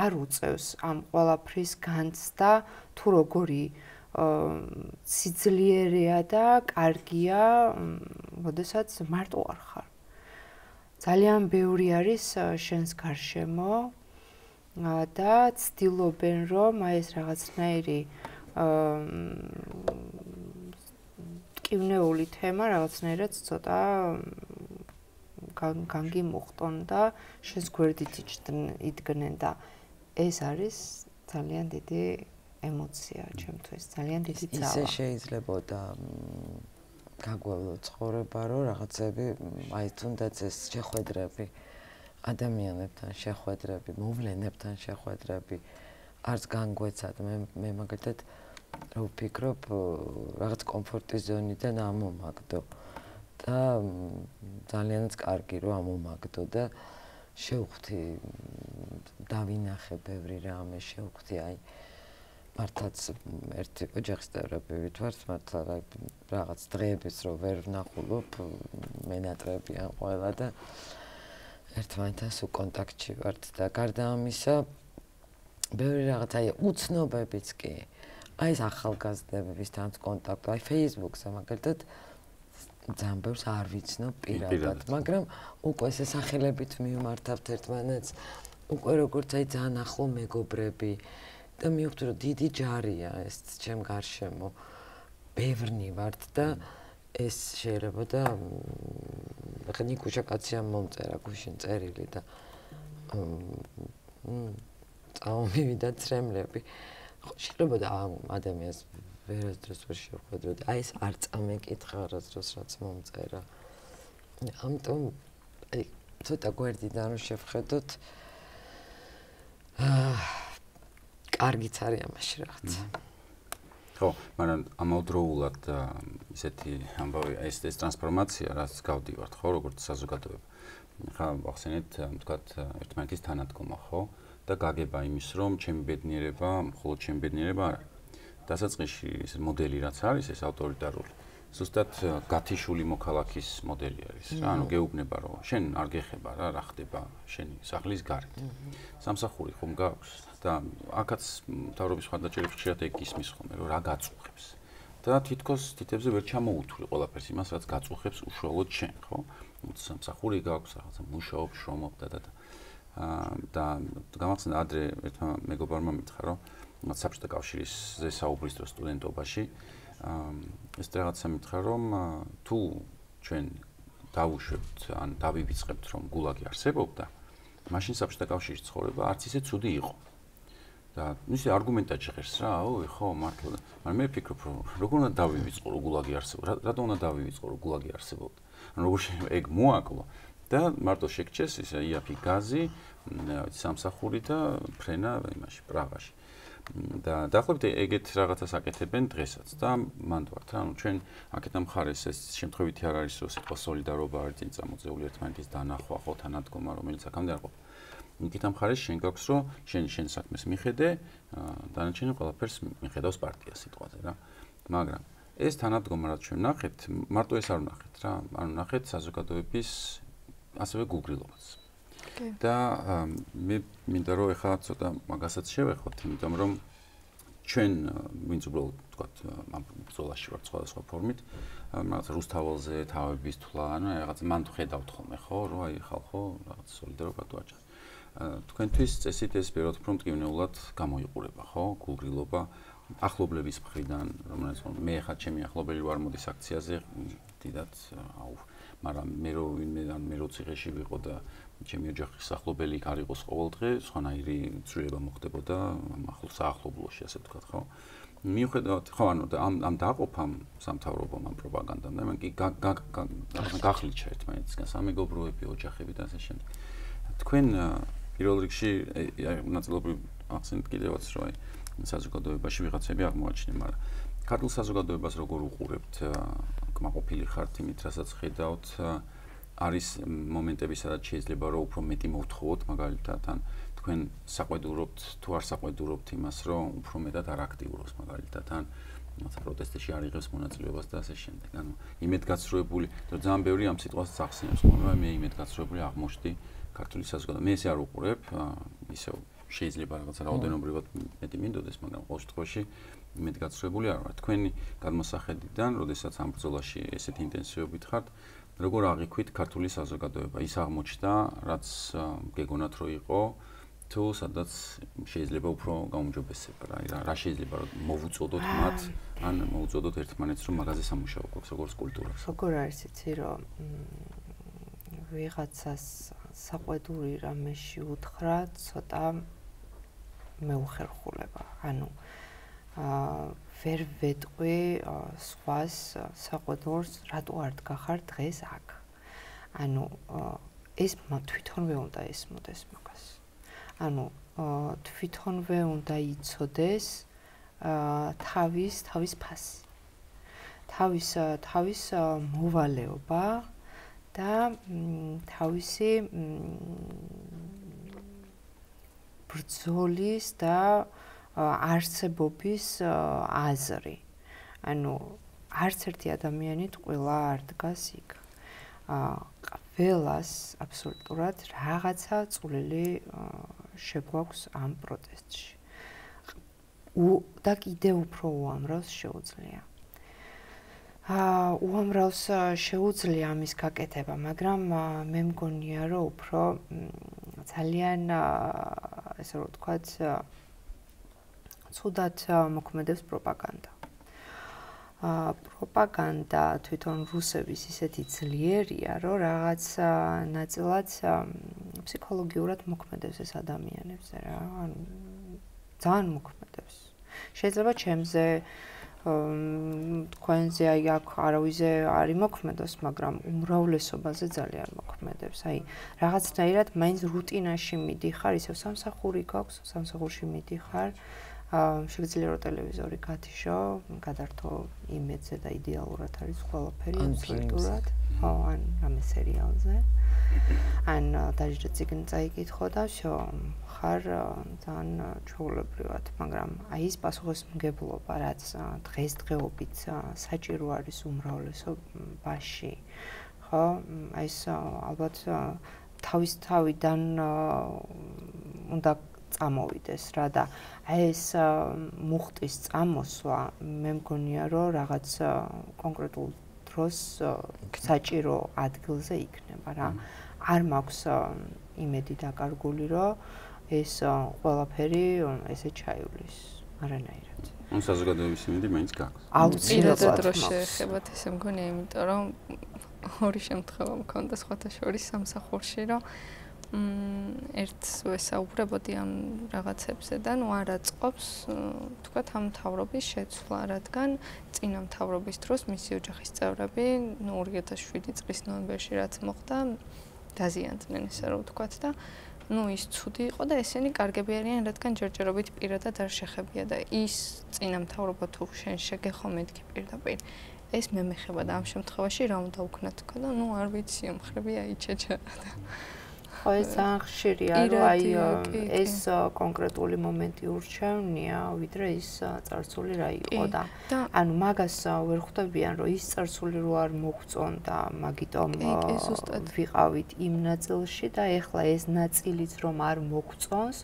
არ უწევს ამ ყველაფრის განცდა თუ როგორი სიძლიერეა და კარგია, როდესაც მარტო არ ხარ. ძალიან ბევრი არის შენს გარშემო და ცდილობენ რომ აი ეს რაღაცნაირი ტკივნეული თემა რაღაცნაირად ცოტა განგიმუხტონ და შენს გვერდით იდგნენ და ეს არის ძალიან დიდი ემოცია ჩემთვის, ძალიან დიდი ძალა. ისე შეიძლებოდა გაგვევლო ცხოვრება, რომ რაღაცები აი თუნდაც ეს შეხვედრები ადამიანებთან შეხვედრები, მოვლენებთან შეხვედრები არც განგვეცად მე მაგალითად რო ვფიქრობ რაღაც კომფორტის ზონიდან ამომაგდო და ძალიანაც კარგი რომ ამომაგდო და შევხვდი დავინახე ბევრი რამე შევხვდი აი მართლაც ერთი ოჯახის წევრები ვითვართ მართლა რაღაც დღეების რო ვერ ვნახულობ მენატრებიან ყველა და ერთმანეთთან სულ კონტაქტში ვართ და გარდა ამისა ბევრი რაღაც აი უცნობებიც კი აი ეს ახალგაზრდებისთან კონტაქტი აი Facebook-ზე მაგალითად ძალიან ბევრს არ ვიცნობ პირადად მაგრამ უკვე ეს სახელებით მივმართავთ ერთმანეთს უკვე როგორც აი ძალიან ახლო მეგობრები და მივხვდი რომ დიდი ჯარია ეს ჩემ გარშემო ბევრნი ვართ და ეს შეიძლება და ახლა ნიკუშა კაცია მომწერა გუშინ წერილი და წავმივიდა ცრემლები შეიძლება და ადამიანს ვერასდროს ვერ შევხვედრო და აი ეს არ წამეკითხა რას რაც მომწერა ამიტომ აი ცოტა გვერდიდან რომ შევხედოთ კარგიც არის ამაში რაღაც ხო, მაგრამ ამავდროულად ისეთი ამბავი ეს ტრანსფორმაცია რაც გავდივართ ხო როგორც საზოგადოება. ხა ახსენეთ თქვათ ერთმანეთის თანადგომა ხო და გაგება იმის რომ ჩემი ბედნიერება, მხოლოდ ჩემი ბედნიერება არა. დასაწყისში ეს მოდელი რაც არის ეს ავტორიტარული. ზუსტად გათიშული მოქალაქის მოდელი არის რა, ანუ გეუბნება რომ შენ არ გეხება რა ხდება შენი სახლის გარეთ. სამსახური ხომ გაქვს და აქაც მთავრობის მხარდაჭერებს ხშირად ეგ ისმის ხოლმე რომ რა გაწუხებს. და თითქოს თითებზე ვერ ჩამოუთვლი ყველაფერს იმას რაც გაწუხებს უშუალოდ შენ, ხო? სამსახური გაქვს, რაღაცა მუშაობ, შრომობ და გამახსენდა ადრე ერთმა მეგობარმა მითხრა რომ საბჭოთა კავშირზე საუბრის დროს სტუდენტობაში ეს რაღაცა მითხრა რომ თუ ჩვენ დავუშვებთ ან დავივიწყებთ რომ გულაგი არსებობდა მაშინ საბჭოთა კავშირის ცხოვრება არც ისე ცუდი იყო და ისე არგუმენტად ჟღერს რა ხო მართლა მაგრამ მე ვფიქრობ რომ როგორ უნდა დავივიწყო რომ გულაგი არსებობდა რატომ უნდა დავივიწყო რომ გულაგი არსებობდა ან როგორ შეიძლება ეგ მოაკლო და მარტო შეგჭეს ისე იაფი გაზი სამსახური და ფრენა იმაში პრაღაში და დაახლოებით ეგეთ რაღაცას აკეთებენ დღესაც და მანდ ვართ რა ანუ ჩვენ აქეთა მხარეს ეს შემთხვევითი არ არის რომ სიტყვა სოლიდარობა არის წინ წამოწეული ერთმანეთის დანახვა ხო თანადგომა რომელიც აქამდე არ ყოფილა იქეთა მხარეს შენ გაქვს რომ შენ საქმეს მიხედე დანარჩენი ყველაფერს მიხედავს პარტია სიტყვაზე რა მაგრამ ეს თანადგომა რაც ჩვენ ნახეთ მარტო ეს არ ვნახეთ რა ანუ ნახეთ საზოგადოების ასევე გულგრილობას და მე მინდა რომ ეხლა ცოტა მაგასაც შევეხოთ, იმიტომ რომ ჩვენ ვინც უბრალოდ თქვათ ამ ბრძოლაში ვართ სხვადასხვა ფორმით, რაღაც რუსთაველზე თავების თვლა, ანუ რაღაც მან ხედავთ ხოლმე, ხო, რომ აი ხალხო რაღაც სოლიდარობა თუ აჭარს. თქვენთვის წესით ეს პიროთ უფრო მტკივნეულად გამოიყურება, ხო, გულგრილობა ახლობლების მხრიდან, რომელიც მე ხა ჩემი ახლობელი ვარ მოდის აქციაზე, დიდად მაგრამ მე რო ციხეში ვიყო და ჩემი ოჯახის ახლობელი არ იყოს ყოველდღე, სხვანაირი ცვლილება მოხდებოდა ახლოს საახლობლოში, ასე ვთქვათ, ხო? მიუხედავად, ხო, ანუ ამ დაყოფამ სამთავრობამ ამ პროპაგანდამ და მან კი გახლიჩა ერთმანეთისგან სამეგობროები, ოჯახები და ასე შემდეგ. თქვენ პირველ რიგში ნაწილობრივ ახსენეთ კიდევაც რომ საზოგადოებაში ვიღაცები აღმოაჩინენ, მაგრამ ქართულ საზოგადოებას როგორ უყურებთ, კმაყოფილი ხართ იმით, რასაც ხედავთ, არის მომენტები, სადაც შეიძლება რომ უფრო მეტი მოვთხოვოთ, მაგალითად, ან თქვენ საყვედურობთ თუ არ საყვედურობთ იმას, რომ უფრო მეტად არ აქტიურობს, მაგალითად, ან პროტესტებში არ იღებს მონაწილეობას და ასე შემდეგ. ანუ იმედგაცრუებული, რომ ძალიან ბევრი ამ სიტყვას ახსენებს, მაგრამ მე იმედგაცრუებული აღმოჩნდი ქართული საზოგადოება. მე ესე არ უყურებ, ისე შეიძლება რაღაცა რაოდენობრივად მეტი მინდოდეს, მაგრამ ყოველ შემთხვევაში იმედგაცრუებული არ ვარ. თქვენი გადმოსახედიდან, როდესაც ამ ბრძოლაში ესეთ ინტენსივობით ხართ, როგორ აღიქვით ქართული საზოგადოება? ის აღმოჩნდა, რაც გეგონათ რომ იყო, თუ სადაც შეიძლება უფრო გაუმჯობესება, რა შეიძლება რომ მოვუწოდოთ მათ, ან მოვუწოდოთ ერთმანეთს, რომ მაგაზე სამუშაო გვაქვს, როგორც კულტურას. როგორ არის იცი, რომ ვიღაცას საყვედური რამეში უთხრა, ცოტა მეუხერხულება. ანუ ვერ ვეტყვი სხვას საყვედურს, რატო არ დგახარ დღეს აქ. ანუ ეს თვითონვე უნდა ესმოდეს მაგას. ანუ თვითონვე უნდა იცოდეს თავის ფასი. თავის მოვალეობა და თავისი ბრძოლის და არსებობის აზრი. ანუ არც ერთი ადამიანი ტყუილა არ დგას იქ. ყველას აბსოლუტურად რაღაცა წვლილი შეგვაქვს ამ პროტესტში. და კიდევ უფრო უამრავს შეუძლია. უამრავს შეუძლია ამის გაკეთება, მაგრამ მე მგონია, რომ უფრო ძალიან ესე რომ ვთქვათ, ცუდად მოქმედებს პროპაგანდა. პროპაგანდა თვითონ რუსების ისეთი ძლიერია, რომ რაღაც ნაწილად ფსიქოლოგიურად მოქმედებს ეს ადამიანებზე რა. ანუ ძალიან მოქმედებს. შეიძლება ჩემზე თქვენზე აი აქ არავიზე არ იმოქმედოს, მაგრამ უმრავლესობაზე ძალიან მოქმედებს. აი რაღაცნაირად მაინც რუტინაში მიდიხარ, ისევ სამსახური გაქვს, სამსახურში მიდიხარ. შეგიძლია რომ ტელევიზორი გათიშო, გადართო იმედზე და იდეალურად არის ყველაფერი აბსოლუტურად. ხო, ან რამე სერიალზე. ან დაჟე წიგნი წაიკითხო და всё, ხარ ძალიან ჩვეულებრივად, მაგრამ აი ეს პასუხისმგებლობა, რაც დღესდღეობით საჭირო არის უმრავლესობაში, ხო? აი ეს ალბათ თავისთავიდან უნდა წამოვიდეს რა და აი ეს მუხტის წამოსვლა მე მგონია რომ რაღაც კონკრეტულ დროს საჭირო ადგილზე იქნება რა. არ მაქვს იმედი დაკარგული რომ ეს ყველაფერი ესე ჩაივლის არანაირად. ამ საზოგადოების იმედი მაინც გაქვს. აუცილებლად დროს შეეხებათ ესე მგონია, იმიტომ რომ ორი შემთხვევა მქონდა სხვათა შორის სამსახურში, რომ ერთს ვესაუბრებოდი ამ რაღაცებზე და ნუ არ აწყობს თქვათ ამ მთავრობის შეცვლა, რადგან წინა მთავრობის დროს მისი ოჯახის წევრები 2007 წლის ნოემბერში რაც მოხდა დაზიანდნენ ესე რომ ვთქვათ და ნუ ის ცუდი იყო და ესენი კარგები არიან, რადგან ჯერჯერობით პირადად არ შეხებია და ის წინა მთავრობა თუ შენ შეგეხო მეთქი პირდაპირ ეს მე მეხება და ამ შემთხვევაში რა უნდა უქნათ თქო და ნუ არ ვიცი ამხრები აიჩეჩა და ხო ეს ძალიან ხშირია რომ აი ეს კონკრეტული მომენტი ურჩევნია ვიდრე ის წარსული რა იყო და ანუ მაგას ვერ ხვდებიან რომ ის წარსული რო არ მოგწონ და მაგიტომ ვიყავით იმ ნაწილში და ეხლა ეს ნაწილიც რომ არ მოგწონს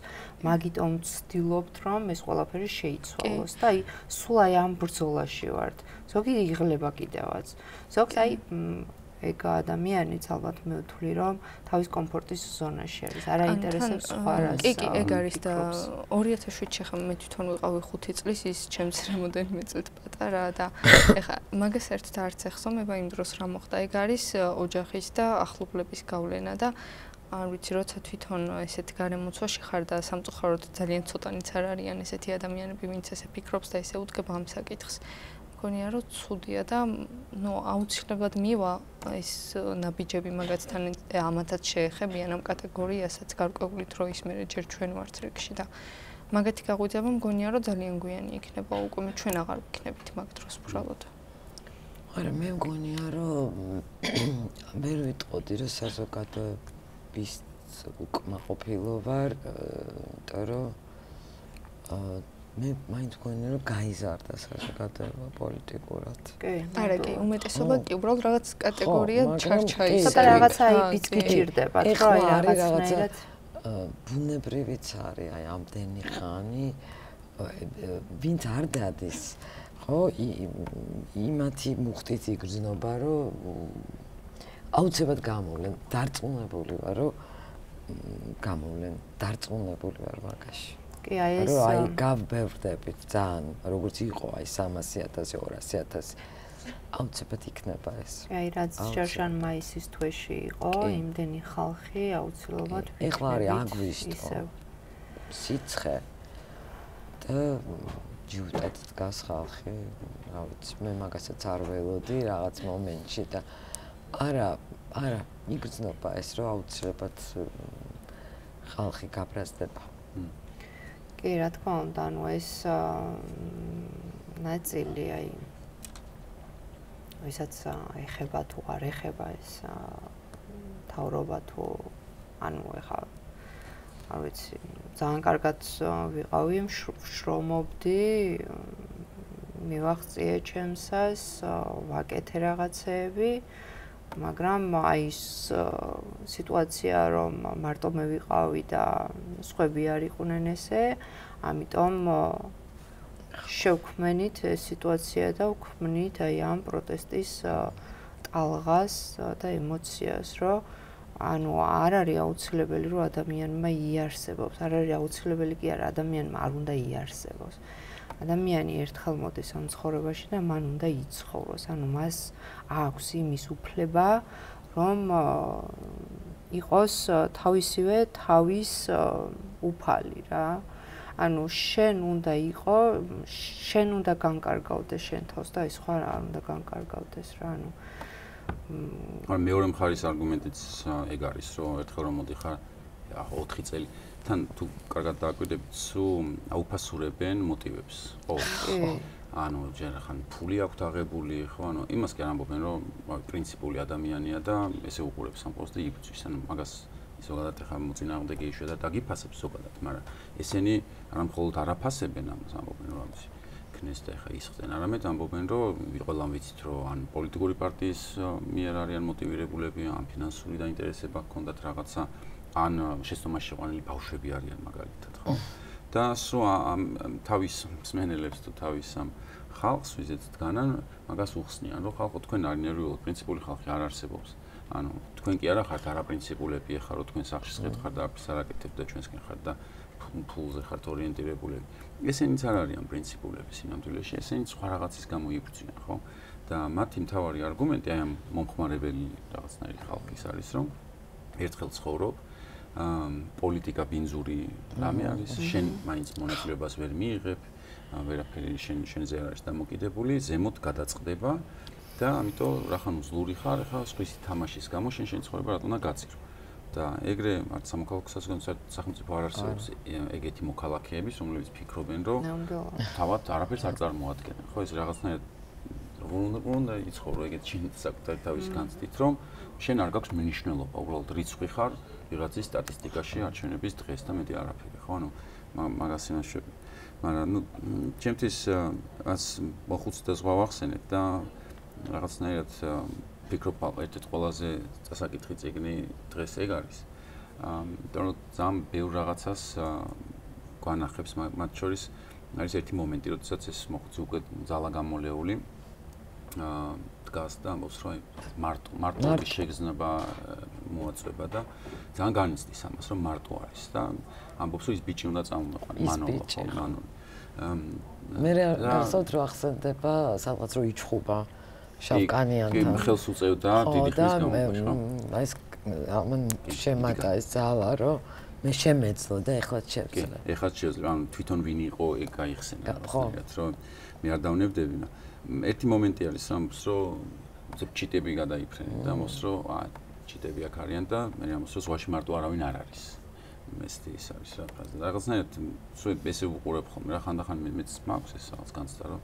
მაგიტომ ვცდილობთ რომ ეს ყველაფერი შეიცვალოს და აი სულ აი ამ ბრძოლაში ვართ ზოგი იღლება კიდევაც ზოგი აი ეგ ადამიანიც ალბათ მე ვთვლი რომ თავის კომფორტის ზონაში არის. არ აინტერესებს სხვა რას. კი, ეგ არის და 2007 შეხა მე თვითონ ვიყავი 5 წლის ის ჩემს რამოდენიმე წლით პატარა და ეხა მაგას ერთ და არც ეხსომება იმ დროს რა მოხდა. ეგ არის ოჯახის და ახლობლების გავლენა და არ ვიცი, როცა თვითონ ესეთ გარემოცვაში ხარ და სამწუხაროდ ძალიან ცოტანიც არ არიან ესეთი ადამიანები, ვინც ესე ფიქრობს და ესე უდგება ამ საკითხს. მგონია რომ ცუდია და აუცილებლად მივა ეს ნაბიჯები მაგათთან ამათაც შეეხებიან ამ კატეგორიასაც გარკვეული დროის მერე ჯერ ჩვენ ვართ რიგში და მაგათი გაღვიძება მგონია რომ ძალიან გვიანი იქნება უკვე ჩვენ აღარ ვიქნებით მაგ დროს უბრალოდ. არა მე მგონია რომ მე ვიტყოდი რომ საზოგადოების უკმაყოფილო ვარ, იმიტომ რომ მე მაინც მგონია რომ გაიზარდა საზოგადოება პოლიტიკურად. კი, არა კი, უმეტესობა კი უბრალოდ რაღაც კატეგორია ჩარჩა ის. ცოტა რაღაცა იბიც გიჭირდება, თქო აი რაღაცნაირად ბუნებრივიც არის აი ამდენი ხანი ვინც არ დადის ხო იმათი მუხტით იგრძნობა რომ აუცილებლად გამოვლენ დარწმუნებული ვარ რომ გამოვლენ დარწმუნებული ვარ მაგაში კი აი ეს აი გავბევრდებით ძალიან როგორც იყო აი 300,000 200,000 აუცილებლად იქნება ეს. აი რაც შარშან მაისის თვეში იყო, იმდენი ხალხი აუცილებლად ეხლა არის აგვისტო. სიცხე და ჯუტად დგას ხალხი, რა ვიცი, მე მაგასაც არ ველოდი რაღაც მომენტში და არა იგრძნობა ეს რომ აუცილებლად ხალხი გაბრაზდება. კი, რა თქმა უნდა, ანუ ეს ნაწილი აი ვისაც ეხება თუ არ ეხება ეს თავრობა თუ ანუ ეხა არ ვიცი ძალიან კარგად ვიყავი შრომობდი მივაღწიე ჩემსას ვაკეთე რაღაცეები მაგრამ აი ეს სიტუაცია რომ მარტო მე ვიყავი და სხვები არ იყვნენ ესე ამიტომ შევქმნით სიტუაცია და ვქმნით აი ამ პროტესტის ტალღას და ემოციას, რომ ანუ არ არის აუცილებელი რომ ადამიანმა იარსებობს, არ არის აუცილებელი კი არა ადამიანმა არ უნდა იარსებოს. ადამიანი ერთხელ მოდის ამ ცხოვრებაში და მან უნდა იცხოვროს, ანუ მას აქვს იმის უფლება, რომ იყოს თავისივე თავის უფალი რა. ანუ შენ უნდა იყო, შენ უნდა განკარგავდეს შენ თავს და ის სხვა არ უნდა განკარგავდეს რა, ანუ არა მეორე მხარის არგუმენტიც ეგ არის, რომ ერთხელ რომ მოდიხარ 4 წელი თან თუ კარგად დააკვირდებით, სულ აუფასურებენ მოტივებს. ხო. ანუ ჯერ ხან ფული აქვთ აღებული, ხო, ანუ იმას კი არ ამბობენ, რომ პრინციპული ადამიანია და ესე უყურებს ამ პოსტს და იბრძვის, ანუ მაგას ზოგადად ახლა მოწინააღმდეგე იშვიათად დაგიფასებს ზოგადად, მაგრამ ესენი არა მხოლოდ არაფასებენ ამას, ამბობენ რომ ამის ქნეს და ახლა ისხდნენ, არამედ ამბობენ რომ ყველამ ვიცით რომ ან პოლიტიკური პარტიის მიერ არიან მოტივირებულები, ან ფინანსური დაინტერესება ჰქონდათ რაღაცა, ან შეცდომაში შეყვანილი ბავშვები არიან მაგალითად, ხო? და სულ თავის მსმენელებს თუ თავის ამ ხალხს ვიზეთ დგანან, მაგას უხსნიან, რომ ხალხო თქვენ არ ნერვიულობთ, პრინციპული ხალხი არ არსებობს. ანუ თქვენ კი არა ხართ არაპრინციპულები, ახლა რომ თქვენ სახში ხართ და არაფერს არ აკეთებთ და ჩვენსკენ ხართ და ფულზე ხართ ორიენტირებულები. ესენიც არ არიან პრინციპულები სინამდვილეში, ესენიც სხვა რაღაცის გამო იბრძვიან, ხო? და მათი მთავარი არგუმენტი აი ამ მომხმარებელი რაღაცნაირი ხალხის არის, რომ ერთხელ ცხოვრობ, პოლიტიკა ბინძური რამე არის, შენ მაინც მონაწილეობას ვერ მიიღებ, ვერაფერი შენზე არ არის დამოკიდებული, ზემოთ გადაწყდება და ამიტომ რახან უძლური ხარ, ხა სხვისი თამაშის გამო შენ ცხოვრება რა უნდა გაწირო. და ეგრე არც სამოქალაქო სახელმწიფო არ არსებობს ეგეთი მოქალაქეების, რომლებიც ფიქრობენ, რომ თავად არაფერს არ წარმოადგენენ. ხო, ეს რაღაცნაირად უნდა იცხოვრო ეგეთ შენ საკუთარ თავის განცდით, რომ შენ არ გაქვს მნიშვნელობა, უბრალოდ რიცხვი ხარ ვიღაცის სტატისტიკაში არჩევნების დღეს და მეტი არაფერი, ხო? ანუ მაგას იმაშვები. მაგრამ ნუ ჩემთვის ას მოხუც და ზღვა ვახსენეთ და რაღაცნაირად ფიქრობ ერთ-ერთ ყველაზე წასაკითხი წიგნი დღეს ეგ არის. იმიტომ რომ ძალიან ბევრ რაღაცას გვანახებს მათ შორის არის ერთი მომენტი, როდესაც ეს მოხუცი უკვე ძალა გამოლეული დგას და ამბობს რომ მარტო შეგრძნება მოაწვება და ძალიან განიცდის ამას რომ მარტო არის და ამბობს რომ ის ბიჭი უნდა წამოყვანო მე გახსოვთ რომ ახსენდება სადღაც რომ იჩხუბა შავკანიანთან კი ხელს უწევდა დიდი ხნის განმავლობაში აი ეს ამან შემატა ეს ძალა რომ მე შემეძლო და ეხლაც შევძლე. კი, ეხლაც შევძლე, ანუ თვითონ ვინ იყო, ეგ გაიხსენა რაღაცნაირად, რომ მე არ დავნებდები. ერთი მომენტი არის, რომ ჩიტები გადაიფრენენ და ამბობს, რომ ჩიტები აქ არიან და მე ამბობს, რომ ზღვაში მარტო არავინ არ არის. მესტი ის არის რაღაცნაირად, სულ ესე უყურებ ხოლმე რა ხანდახან მეც მაქვს ეს რაღაც განცდა, რომ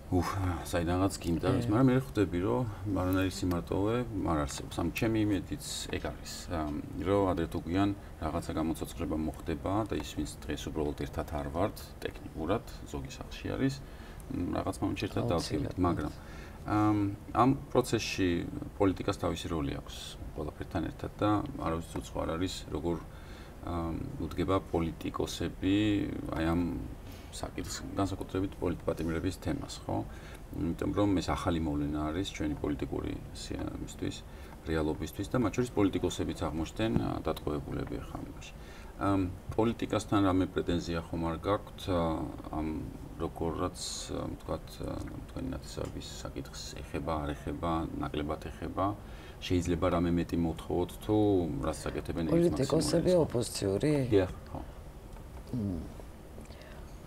საიდანაც გინდა ის, მაგრამ მე ხვდები რომ მარანაირი სიმარტოვე არ არსებობს. ამ ჩემი იმედიც ეგ არის, რომ ადრე თუ გვიან რაღაცა გამოცოცხლება მოხდება და ის ვინც დღეს უბრალოდ ერთად არ ვართ ტექნიკურად, ზოგი სახლში არის, რაღაც მომენტში ერთად დავწევით, მაგრამ ამ პროცესში პოლიტიკას თავისი როლი აქვს ყველაფერთან ერთად და არავის უცხო არ არის, როგორ უდგება პოლიტიკოსები აი ამ საკითხს განსაკუთრებით პოლიტპატიმრების თემას, ხო? იმიტომ რომ ეს ახალი მოვლენა არის ჩვენი პოლიტიკური სიამისთვის, რეალობისთვის და მათ შორის პოლიტიკოსებიც აღმოჩნდნენ დატყვევებულები ახლა ამაში. პოლიტიკასთან რამე პრეტენზია ხომ არ გაქვთ ამ როგორაც ვთქვათ, თქვენი ნათესავების საკითხს ეხება, არ ეხება, ნაკლებად ეხება, შეიძლება რამე მეტი მოთხოვოთ თუ რას საკეთებენ ის პოლიტიკოსები ოპოზიციური? დიახ, ხო.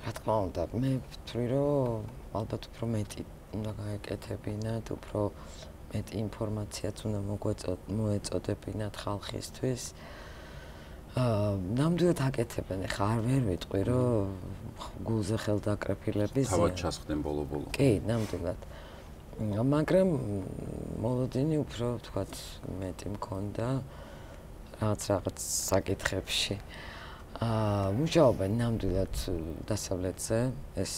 რა თქმა უნდა, მე ვთვლი რომ ალბათ უფრო მეტი უნდა გაეკეთებინათ, უფრო მეტი ინფორმაციაც უნდა მოეწოდებინათ ხალხისთვის. ნამდვილად აკეთებენ, ხა არ ვერ ვიტყვი რომ გულზე ხელდაკრეფილების თავად ჩასხდნენ ბოლო-ბოლო. კი, ნამდვილად. მაგრამ მოლოდინი უფრო ვთქვათ მეტი მქონდა რაღაც საკითხებში. მუშაობენ ნამდვილად დასავლეთზე, ეს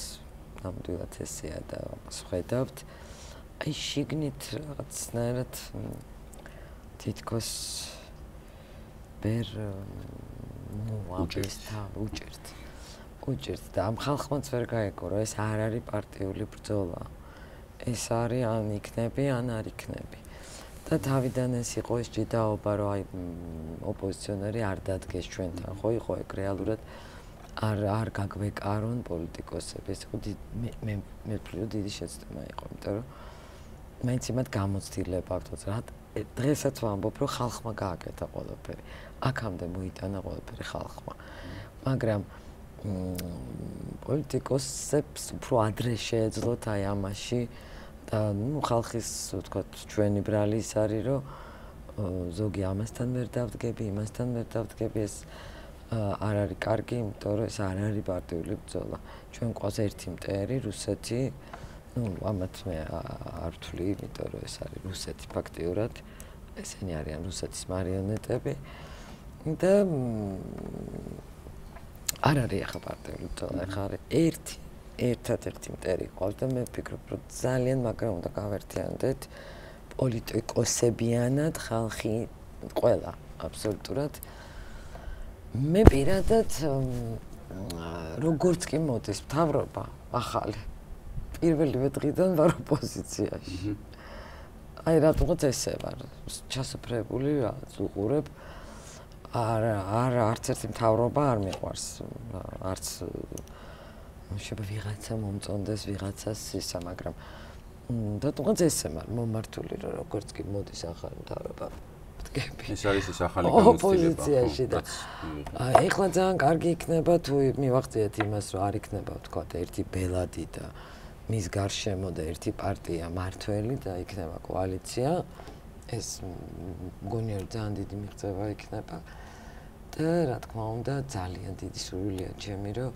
ნამდვილად ესეა და ხედავთ. აი შიგნით რაღაცნაირად თითქოს ვერ მოაქვს უჭერთ და ამ ხალხმაც ვერ გაეკო რომ ეს არ არის პარტიული ბრძოლა. ეს არის ან იქნები, ან არ იქნები. და თავიდან ეს იყო ეს ჭიდაობა, რომ აი ოპოზიციონერი არ დადგეს ჩვენთან, ხო იყო ეგ რეალურად არ გაგვეკარონ პოლიტიკოსები. ეს ხო მე ვფიქრობ დიდი შეცდომა იყო, იმიტომ რომ მაინც იმათ გამოცდილება აქვს, რა დღესაც ვამბობ, რომ ხალხმა გააკეთა ყველაფერი. აქამდე მოიტანა ყველაფერი ხალხმა. მაგრამ პოლიტიკოსებს უფრო ადრე შეეძლოთ აი ამაში და ხალხის ვთქვათ ჩვენი ბრალი ის არის რომ ზოგი ამასთან ვერ დავდგები, იმასთან ვერ დავდგები, ეს არ არის კარგი, იმიტომ რომ ეს არ არის პარტიული ბრძოლა. ჩვენ ყავს ერთი მტერი, რუსეთი, ამათ მე არ ვთვლი, იმიტომ რომ ეს არის რუსეთი ფაქტიურად, ესენი არიან რუსეთის მარიონეტები და არ არის ახლა პარტიული ბრძოლა, ახლა არის ერთადერთი მტერი ყავს და მე ვფიქრობ, რომ ძალიან მაგრამ უნდა გავერთიანდეთ პოლიტიკოსებიანად ხალხი ყველა აბსოლუტურად. მე პირადად როგორც კი მოდის მთავრობა ახალი პირველივე დღიდან ვარ ოპოზიციაში. აი რატომღაც ესე ვარ ჩასაფრებული რაღაც უყურებ არც ერთი მთავრობა არ მიყვარს არც შეიძლება ვიღაცა მომწონდეს ვიღაცას ისა, მაგრამ რატომღაც ესე ვარ მომართული რომ როგორც კი მოდის ახალი მთავრობა ეს არის ეს ახალი ოპოზიციაში და ეხლა ძალიან კარგი იქნება თუ მივახციეთ იმას რომ არ იქნება ვთქვათ ერთი ბელადი და მის გარშემო და ერთი პარტია მართველი და იქნება კოალიცია ეს მგონია რომ ძალიან დიდი მიღწევა იქნება და რა თქმა უნდა ძალიან დიდი სურვილია ჩემი რომ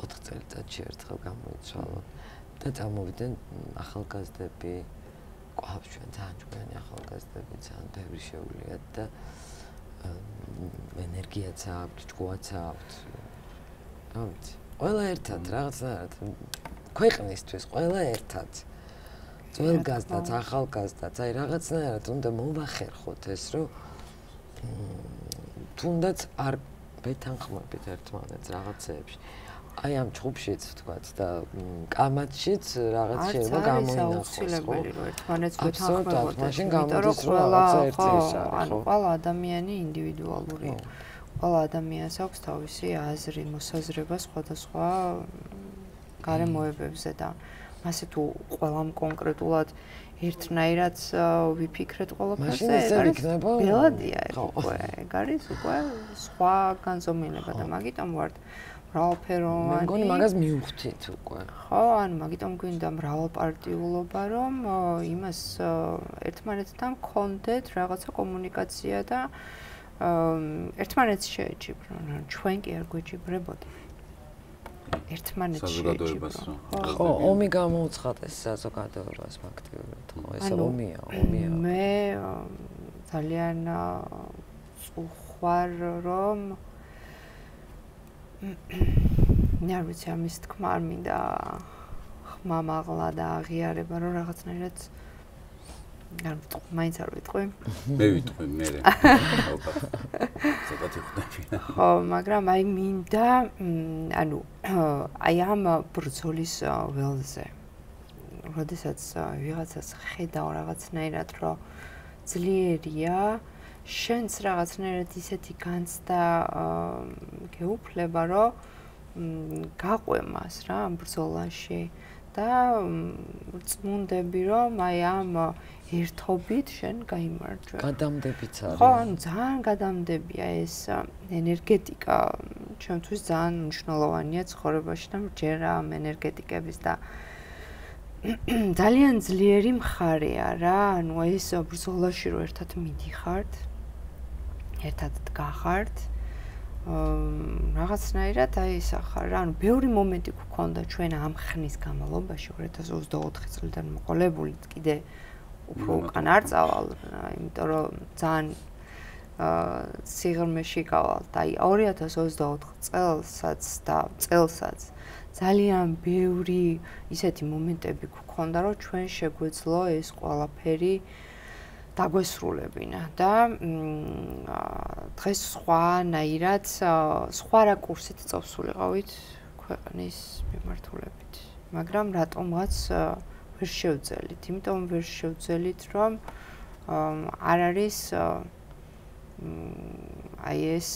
4 წელიწადში ერთხელ გამოიცვალოთ და წამოვიდნენ ახალგაზრდები ყავს ჩვენ ძალიან ჩვენი ახალგაზრდები ძალიან ბევრი შეუვლიათ და ენერგიაც აქვს, ჭკუაც აქვს. რა ვიცი, ყველა ერთად რაღაცნაირად ქვეყნისთვის ყველა ერთად ძველგაზრდაც, ახალგაზრდაც, აი რაღაცნაირად უნდა მოვახერხოთ ეს, რომ თუნდაც არ ვეთანხმებით ერთმანეთს რაღაცეებში. აი ამ ჯგუფშიც ვთქვათ და კამათშიც რაღაც შეიძლება გამოინახოს. აუცილებელი რომ ერთმანეთს ვეთანხმებოდეთ. მაშინ გამოდის რომ რაღაცა ერთი ის არის. ანუ ყველა ადამიანი ინდივიდუალურია. ყველა ადამიანს აქვს თავისი აზრი, მოსაზრება სხვადასხვა გარემოებებზე და მასე თუ ყველამ კონკრეტულად ერთნაირად ვიფიქრეთ ყველაფერზე, ეს არის ბელადია უკვე, ეგ არის უკვე სხვა განზომილება და მაგიტომ ვარ მრავალფეროვანი. მე მგონი მაგას მივხვდით უკვე. ხო, ანუ მაგიტომ გვინდა მრავალპარტიულობა, რომ იმას ერთმანეთთან გქონდეთ რაღაცა კომუნიკაცია და ერთმანეთს შეეჯიბრონ, ჩვენ კი არ გვეჯიბრებოდა. ერთმანეთს საზოგადოებას ხო, ომი გამოუცხადეს საზოგადოებას ფაქტიურად, ხო, ეს ომია. მე ძალიან ვხარ რომ არ ვიცი ამის თქმა არ მინდა ხმამაღლა და აღიარება რომ რაღაცნაირად არ ვიტყვი, მაინც არ ვიტყვი. მე ვიტყვი, მე. ალბათ. ცოტათი ხვდები. ხო, მაგრამ აი მინდა, ანუ აი ამ ბრძოლის ველზე. როდესაც ვიღაცას ხედავ რაღაცნაირად, რომ ძლიერია, შენც რაღაცნაირად ისეთი განცდა გეუფლება, რომ გაყვემას რა ამ ბრძოლაში და წმუნდები, რომ აი ამ ერთობით შენ გაიმარჯვე. გადამდებიც არის. ხო, ანუ ძალიან გადამდებია ეს ენერგეტიკა. ჩემთვის ძალიან მნიშვნელოვანია ცხოვრებაში და მჯერა ამ ენერგეტიკების და ძალიან ძლიერი მხარეა რა. ანუ ეს ბრძოლაში რო ერთად მიდიხართ, ერთად დგახართ, რაღაცნაირად აი ეს ახარ რა. ანუ ბევრი მომენტი გქონდა ჩვენ ამ ხნის განმავლობაში 2024 წლიდან მოყოლებული კიდე უფრო უკან არ წავალ, იმიტომ რომ ძალიან სიღრმეში გავალ და აი 2024 წელსაც ძალიან ბევრი ისეთი მომენტები გქონდა, რომ ჩვენ შეგვეძლო ეს ყველაფერი დაგვესრულებინა და დღეს სხვანაირად, სხვა რაკურსით წავსულიყავით ქვეყნის მიმართულებით. მაგრამ რატომღაც ვერ შევძელით, იმიტომ ვერ შევძელით, რომ არ არის აი ეს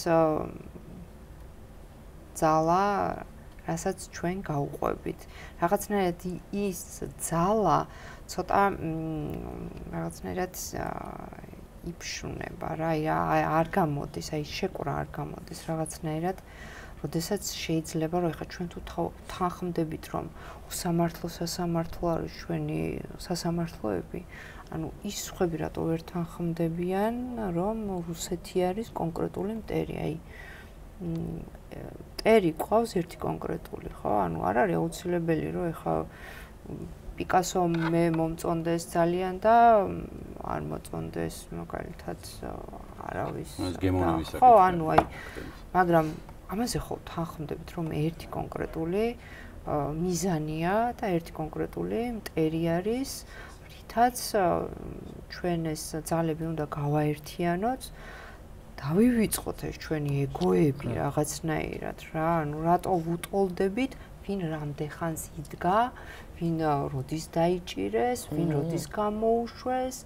ძალა, რასაც ჩვენ გავუყვებით. რაღაცნაირად ის ძალა ცოტა რაღაცნაირად იფშუნება რა, არ გამოდის, აი შეკვრა არ გამოდის რაღაცნაირად. როდესაც შეიძლება რომ ეხა ჩვენ თუ თანხმდებით რომ სასამართლო არის ჩვენი სასამართლოები, ანუ ის სხვები რატო ვერ თანხმდებიან რომ რუსეთი არის კონკრეტული მტერი, აი მტერი ყავს ერთი კონკრეტული, ხო? ანუ არ არის აუცილებელი რომ ეხა პიკასო მე მომწონდეს ძალიან და არ მოწონდეს მაგალითად არავის. ხო, ანუ აი მაგრამ ამაზე ხო თანხმდებით რომ ერთი კონკრეტული მიზანია და ერთი კონკრეტული მტერი არის, რითაც ჩვენ ეს ძალები უნდა გავაერთიანოთ, დავივიწყოთ ეს ჩვენი ეგოები რაღაცნაირად რა, ანუ რატო ვუტოლდებით, ვინ რამდენხანს იდგა, ვინ როდის დაიჭირეს, ვინ როდის გამოუშვეს,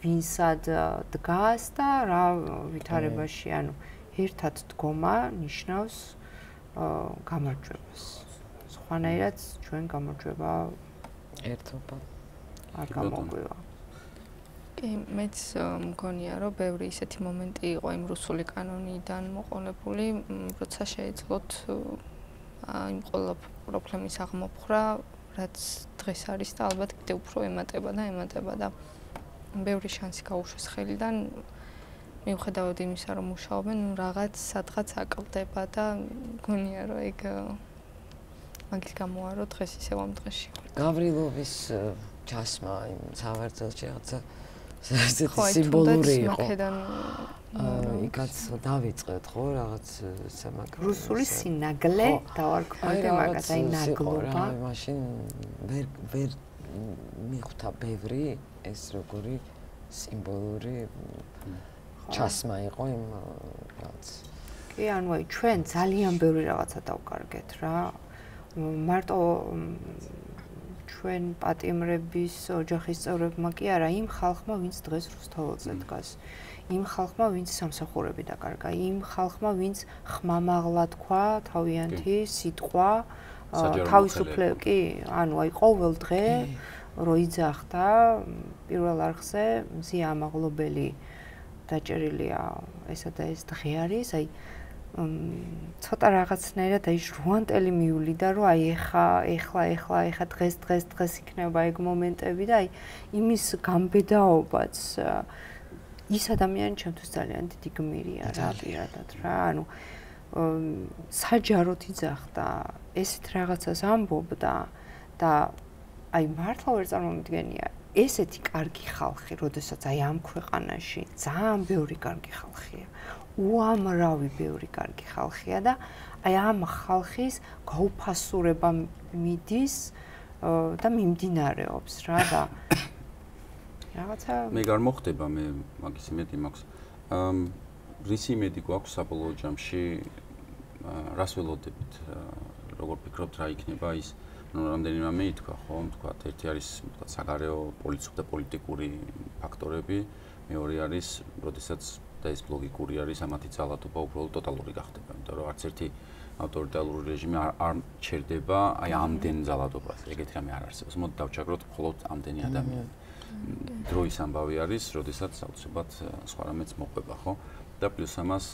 ვინ სად დგას და რა ვითარებაში, ანუ ერთად დგომა ნიშნავს გამარჯვებას. სხვანაირად ჩვენ გამარჯვება ერთობა არ გამოგვივა. კი, მეც მგონია, რომ ბევრი ისეთი მომენტი იყო იმ რუსული კანონიდან მოყოლებული, როცა შეეძლოთ იმ ყველა პრობლემის აღმოფხვრა, რაც დღეს არის და ალბათ კიდევ უფრო ემატება და ბევრი შანსი გაუშვეს ხელიდან. მიუხედავად იმისა, რომ მუშაობენ, რაღაც სადღაც აკლდება და მგონია, რომ ეგ მაგის გამოა, რომ დღეს ისევ ამ დღეში ვარ. გავრილოვის ჩასმა იმ სავარძელში რაღაცა სიმბოლური იყო. იქაც დავიწყეთ ხო რაღაც სამაგ რუსული სინაგლე დავარქვათ მაგას აი ნაგლობა. მაშინ ვერ მიხვდა ბევრი ეს როგორი სიმბოლური ჩასმა იყო იმ რაღაც. კი, ანუ აი ჩვენ ძალიან ბევრი რაღაცა დავკარგეთ რა. მარტო ჩვენ პატიმრების ოჯახის წევრებმა კი არა, იმ ხალხმა, ვინც დღეს რუსთაველზე დგას. იმ ხალხმა, ვინც სამსახურები დაკარგა, იმ ხალხმა, ვინც ხმამაღლა თქვა, თავიანთი სიტყვა, თავისუფლება, კი, ანუ აი ყოველ დღე რო იძახდა პირველ არხზე მზია ამაღლობელი დაჭერილია ესა და ეს დღე არის, აი ცოტა რაღაცნაირად აი ჟვანტელი მივლიდა, რომ აი ეხლა დღეს იქნება ეგ მომენტები და აი იმის გამბედაობაც ის ადამიანი ჩემთვის ძალიან დიდი გმირია რა პირადად რა, ანუ საჯაროდ იძახდა, ესეთ რაღაცას ამბობდა და აი მართლა ვერ წარმომიდგენია ესეთი კარგი ხალხი, როდესაც აი ამ ქვეყანაში ძალიან ბევრი კარგი ხალხია. უამრავი ბევრი კარგი ხალხია და აი ამ ხალხის გაუფასურება მიდის და მიმდინარეობს რა და რაღაცა მე გარმოხდება მე მაგის იმედი მაქვს. რისი იმედი გვაქვს საბოლოო ჯამში რას ველოდებით? როგორ ფიქრობთ რა იქნება ის? ну რამდენიმე მე ითქვა ხო, თქვა ერთი არის საგარეო პოლიტიკური ფაქტორები, მეორე არის, როდესაც და ეს ლოგიკური არის ამათი ძალადობა უბრალოდ ტოტალური გახდება, იმიტომ რომ არც ერთი ავტორიტარული რეჟიმი არ ჩერდება აი ამდენ ძალადობას. ეგეთი რამე არ არსებობს. მოდი დავჩაგროთ მხოლოდ ამდენი ადამიანი. დროის ამბავი არის, როდესაც აუცილებლად სხვა რამეც მოყვება, ხო? და პლუს ამას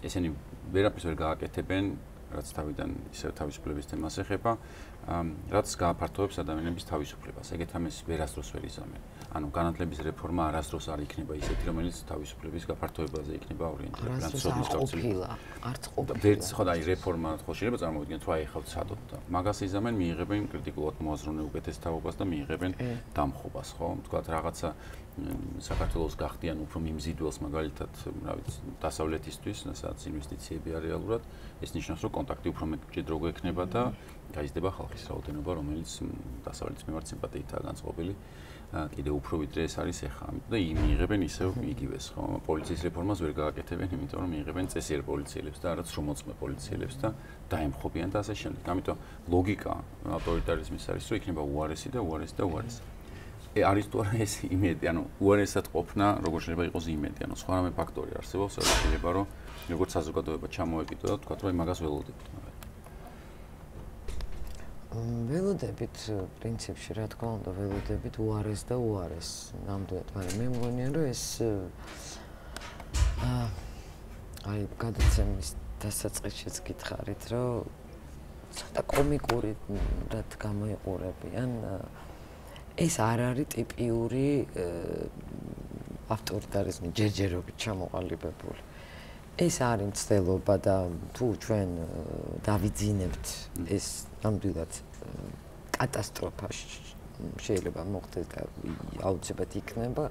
ესენი ვერაფერს ვერ გააკეთებენ, რაც თავიდან ისე თავისუფლების თემას ეხება, რაც გააფართოვებს ადამიანების თავისუფლებას. ეგეთ რამეს ვერასდროს ვერ იზამენ. ანუ განათლების რეფორმა არასდროს არ იქნება ისეთი, რომელიც თავისუფლების გაფართოებაზე იქნება ორიენტირებული. არც ყოფილა. ვერც ხო და აი რეფორმა ხო შეიძლება წარმოვიდგინოთ, რომ აი ეხავთ სადოთ და მაგას იზამენ, მიიღებენ კრიტიკულად მოაზროვნე უკეთეს თაობას და მიიღებენ დამხობას, ხო? თქვათ რაღაცა საქართველოს გახდიან უფრო მიმზიდველს მაგალითად, რა ვიცი, დასავლეთისთვის, სადაც ინვესტიციები არის რეალურად, ეს ნიშნავს, რომ კონტაქტი უფრო მჭიდრო გვექნება და გაიზრდება ხალხის რაოდენობა, რომელიც დასავლეთის მიმართ სიმპათიითაა განწყობილი. კიდე უფრო ვიდრე ეს არის ახლა. და მიიღებენ ისევ იგივეს, ხო? პოლიციის რეფორმას ვერ გააკეთებენ, იმიტომ რომ მიიღებენ წესიერ პოლიციელებს და არაც შრომოწმე პოლიციელებს და დაემხობიან და ასე შემდეგ. ამიტომ ლოგიკა ავტორიტარიზმის არის, რომ იქნება უარესი და უარესი და უარესი. არის თუ არა ეს იმედი, ანუ უარესად ყოფნა, როგორ შეიძლება იყოს იმედი, ანუ სხვა რამე ფაქტორი არსებობს, რაც შეიძლება რომ როგორც საზოგადოება ჩამოეკიდო და თქვა, რომ მაგას ველოდებით. ველოდებით პრინციპში რა თქმა უნდა ველოდებით უარეს და უარეს ნამდვილად, მაგრამ მე მგონია რომ ეს აი გადაცემის დასაწყისშიც გითხარით რომ ცოტა კომიკური რად გამოიყურებიან ეს არ არის ტიპიური ავტორიტარიზმი ჯერჯერობით ჩამოყალიბებული. ეს არის მცდელობა და თუ ჩვენ დავიძინებთ ეს ნამდვილად კატასტროფა შეიძლება მოხდეს და აუცილებლად იქნება,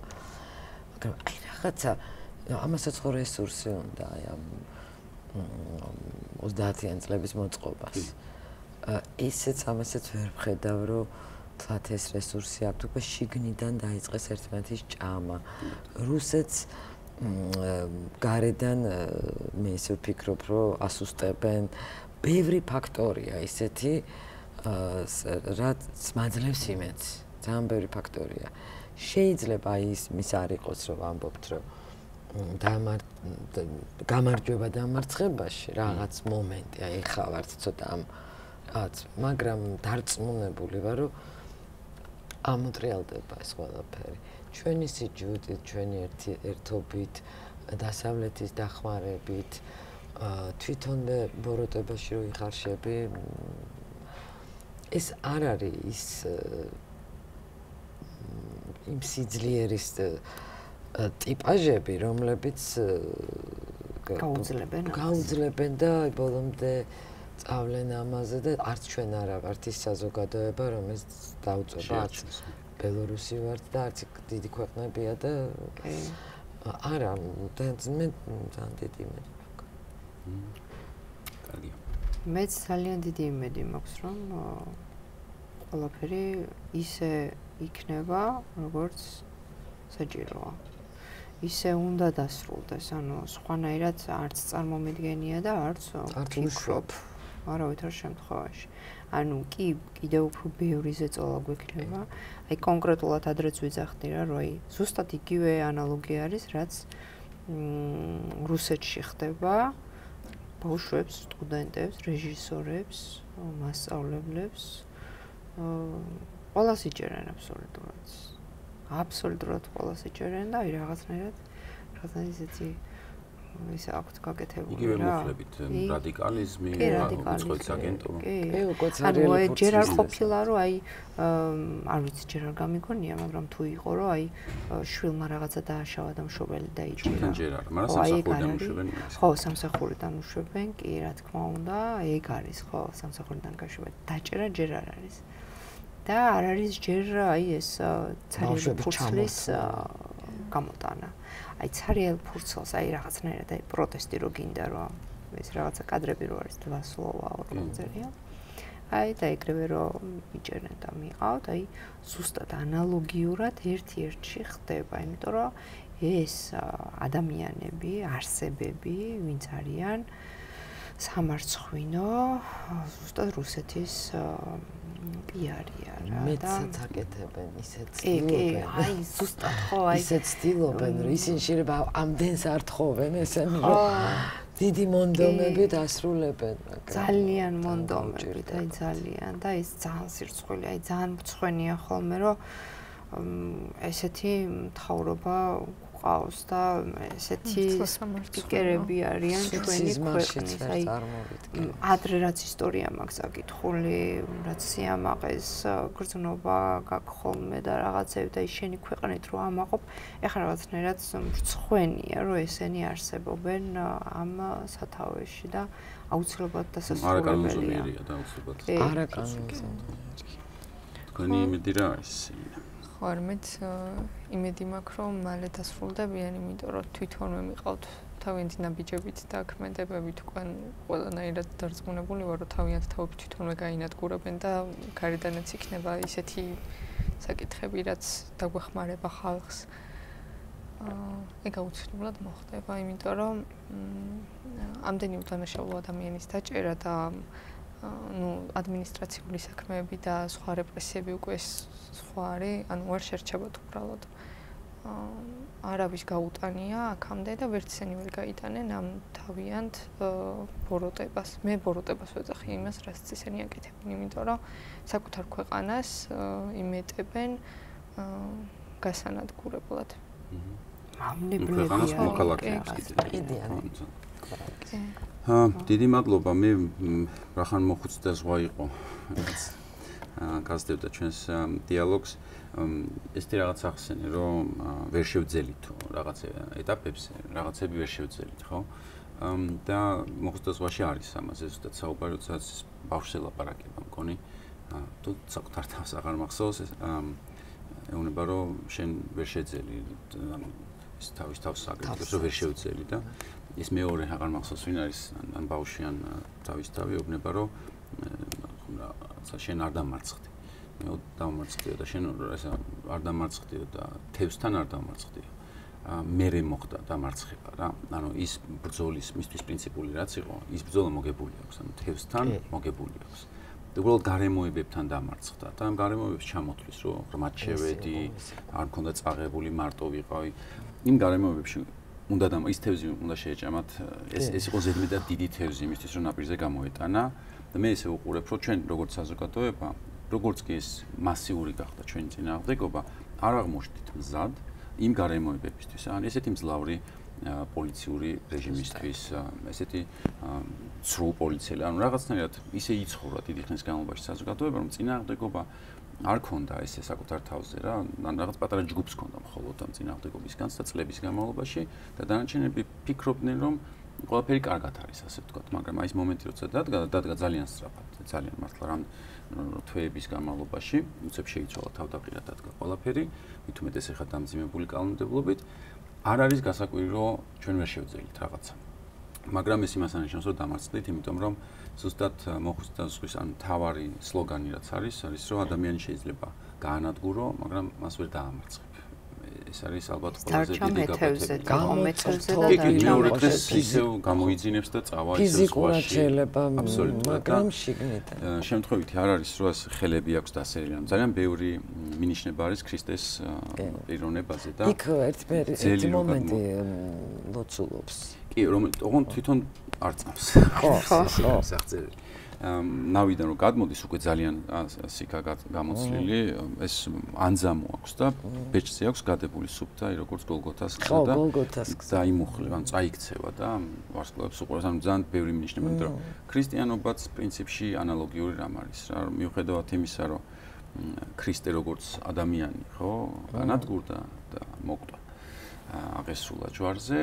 მაგრამ აი რაღაცა ამასაც ხო რესურსი უნდა აი ამ 30-იან წლების მოწყობას. ისეც ამასაც ვერ ვხედავ, რომ თვათ ეს რესურსი აქვს, უკვე შიგნიდან დაიწყეს ერთმანეთის ჭამა. რუსეთს გარედან მე ისე ვფიქრობ, რომ ასუსტებენ. ბევრი ფაქტორია ისეთი, რაც მაძლევს იმედს. ძალიან ბევრი ფაქტორია. შეიძლება ის არ იყოს, რომ ვამბობთ, რომ გამარჯვება დამარცხებაში რაღაც მომენტი, აი ხა ვართ ცოტა ამ რაღაც, მაგრამ დარწმუნებული ვარ, რომ ამოტრიალდება ეს ყველაფერი. ჩვენი სიჯუტით, ჩვენი ერთობით, დასავლეთის დახმარებით, თვითონვე ბოროტებაში რო იხარშები, ეს არ არის ის იმ სიძლიერის ტიპაჟები, რომლებიც გაუძლებენ და ბოლომდე წავლენ ამაზე და არც ჩვენ არა ვართ ის საზოგადოება, რომელიც დაუწება არც ბელორუსი ვართ და არც დიდი ქვეყნებია და არა, მე ძალიან დიდი იმედი მაქვს. კარგია. მეც ძალიან დიდი იმედი მაქვს, რომ ყველაფერი ისე იქნება, როგორც საჭიროა. ისე უნდა დასრულდეს, ანუ სხვანაირად არც წარმომიდგენია და არც ვფიქრობ. არავითარ შემთხვევაში. ანუ კი კიდევ უფრო ბევრი ზეწოლა გვექნება. აი კონკრეტულად ადრეც ვიძახდი რა, რომ აი ზუსტად იგივე ანალოგია არის, რაც რუსეთში ხდება ბავშვებს, სტუდენტებს, რეჟისორებს, მასწავლებლებს ყველას იჭერენ აბსოლუტურად. აბსოლუტურად ყველას იჭერენ და აი რაღაცნაირად ისეთი ისე აქვთ გაკეთებული რა. იგივე მოხლებით რადიკალიზმი, უცხოეთის აგენტობა. კი, უკვე ძალიან ფურცლი. ჯერ არ ყოფილა რომ აი არ ვიცი ჯერ არ გამიგონია, მაგრამ თუ იყო რომ აი შვილმა რაღაცა დააშავა და მშობელი დაიჭირა. შვილთან ჯერ არა, მაგრამ სამსახურიდან უშვებენ. ხო, სამსახურიდან უშვებენ, კი, რა თქმა უნდა, ეგ არის, ხო, სამსახურიდან გაშვება. დაჭერა ჯერ არ არის. და არ არის ჯერ აი ეს ძალიან ფურცლის გამოტანა. აი ცარიელ ფურცელს აი რაღაცნაირად აი პროტესტი რო გინდა რომ ეს რაღაცა კადრები რო არის 2 სლოვა 4 წერია. აი და ეგრევე რომ იჭერენ და მიყავთ, აი ზუსტად ანალოგიურად ერთ-ერთში ხდება, იმიტომ რომ ეს ადამიანები, არსებები, ვინც არიან სამარცხვინო, ზუსტად რუსეთის პიარია რა და მეცაც აკეთებენ, ისეთ ცდილობენ. აი ზუსტად ხო, აი ისეთ ცდილობენ, რომ ისინი შეიძლება ამდენს არ თხოვენ ესენი, რომ დიდი მონდომები დასრულებენ. ძალიან მონდომებით, აი ძალიან და ეს ძალიან სირცხვილი, აი ძალიან მწვენია ხოლმე, რომ ესეთი მთავრობა ყავს და ესეთი სპიკერები არიან ჩვენი ქვეყნის. აი ადრე რაც ისტორია მაქვს აკითხული, რაც სიამაყეს გრძნობა გაქვს ხოლმე და რაღაცები და შენი ქვეყნით რო ამაყობ, ეხლა რაღაცნაირად მწვენია, რომ ესენი არსებობენ ამ სათავეში და აუცილებლად დასასრულებელია. და აუცილებლად. არაკანონზომიერია. თქვენი იმედი რა არის? ხარმეთ იმედი მაქვს რომ მალე დასრულდებიან, იმიტომ რომ თვითონვე მიყავთ თავიანთი ნაბიჯებით და ქმედებებით უკან ყველანაირად დარწმუნებული ვარ რომ თავიანთ თაობით თვითონვე გაინადგურებენ და გარედანაც იქნება ისეთი საკითხები რაც დაგვეხმარება ხალხს. ეგ აუცილებლად მოხდება, იმიტომ რომ ამდენი უდანაშაულო ადამიანის დაჭერა და ადმინისტრაციული საქმეები და სხვა რეპრესიები უკვე სხვა არის, ანუ არ შერჩებათ უბრალოდ. არავის გაუტანია აქამდე და ვერც ისინი ვერ გაიტანენ ამ თავიანთ ბოროტებას. მე ბოროტებას ვეძახი იმას, რაც ისინი აკეთებენ, იმიტომ რომ საკუთარ ქვეყანას იმეტებენ გასანადგურებლად. ქვეყანას მოქალაქეებს კიდიან. დიდი მადლობა, მე რახან მოხუცდა ზღვა იყო. გასდევდა ჩვენს დიალოგს. ესეთი რაღაც ახსენე, რომ ვერ შევძელით რაღაც ეტაპებს, რაღაცები ვერ შევძელით, ხო? და მოხუცდა ზღვაში არის ამაზე ზუსტად საუბარი, როდესაც ბავშვს ელაპარაკება მგონი. თუ საკუთარ თავს აღარ მახსოვს, ეუბნება, რომ შენ ვერ შეძელი, ეს თავის აგრეთვე რომ ვერ შევძელი და ის მეორე აღარ მახსოვს ვინ არის ან ბავშვი ან თავი ეუბნება რომ შენ არ დამარცხდი. მე დამარცხდიო და შენ არ დამარცხდიო და თევსთან არ დამარცხდიო. მერე მოხდა დამარცხება რა. ანუ ის ბრძოლის მისთვის პრინციპული რაც იყო, ის ბრძოლა მოგებული აქვს, ანუ თევსთან მოგებული აქვს. უბრალოდ გარემოებებთან დამარცხდა და ამ გარემოებებს ჩამოთვლის რომ ღრმად შევედი, არ მქონდა წაღებული, მარტო ვიყავი. იმ გარემოებებში უნდა ის თევზი უნდა შეეჭამათ, ეს იყო ზედმეტად დიდი თევზი იმისთვის რომ ნაპირზე გამოეტანა და მე ესე ვუყურებ რომ ჩვენ როგორც საზოგადოება, როგორც კი ეს მასიური გახდა ჩვენი წინააღმდეგობა, არ აღმოჩნდით მზად იმ გარემოებებისთვის, ან ესეთი მძლავრი პოლიციური რეჟიმისთვის, ესეთი ცრუ პოლიციელი, ანუ რაღაცნაირად ისე იცხოვრა დიდი ხნის განმავლობაში საზოგადოება, რომ წინააღმდეგობა არ ქონდა ესე საკუთარ თავზე რა, ან რაღაც პატარა ჯგუფს ქონდა მხოლოდ ამ წინააღმდეგობის განცდა წლების განმავლობაში და დანარჩენები ფიქრობდნენ, რომ ყველაფერი კარგად არის, ასე ვთქვათ, მაგრამ აი ეს მომენტი როცა დადგა ძალიან სწრაფად, ძალიან მართლა რამ თვეების განმავლობაში, უცებ შეიცვალა თავდაყირა დადგა ყველაფერი, მით უმეტეს ეხა დამძიმებული კანონმდებლობით, არ არის გასაკვირი, რომ ჩვენ ვერ შევძელით რაღაცა. მაგრამ ეს იმას ანიშნავს, რომ დამარცხდით, იმიტომ რომ ზუსტად მოხუცთა ზღვის ან თავარი სლოგანი რაც არის, რომ ადამიანი შეიძლება გაანადგურო, მაგრამ მას ვერ დაამარცხებ. ეს არის ალბათ ყველაზე დარჩა დიდი მეთევზე, გაკეთება. მეთევზე და მეორე დღეს ისევ გამოიძინებს და წავა ისევ ფიზიკურად ზღვაში. შეიძლება, აბსოლუტურად. მაგრამ შიგნით. შემთხვევითი არ არის, რომ ხელები აქვს დასერილი. ძალიან ბევრი მინიშნება არის ქრისტეს პიროვნებაზე და იქ ერთი მომენტი ლოცულობს. კი, რომ თვითონ არ წავს. ხო. სახწერილი. ნავიდან რომ გადმოდის უკვე ძალიან სიკა გამოცლილი, ეს ანძამო აქვს და ბეჭდზე აქვს გადებული სუფთა, როგორც გოლგოთას გზა და დაიმუხლება, ან წაიქცევა და ვარსკვლავებს უყურებს, ანუ ძალიან ბევრი მინიშნება, იმიტომ რომ ქრისტიანობაც პრინციპში ანალოგიური რამ არის რა, მიუხედავად იმისა, რომ ქრისტე როგორც ადამიანი, ხო, განადგურდა და მოკვდა აღესრულა ჯვარზე,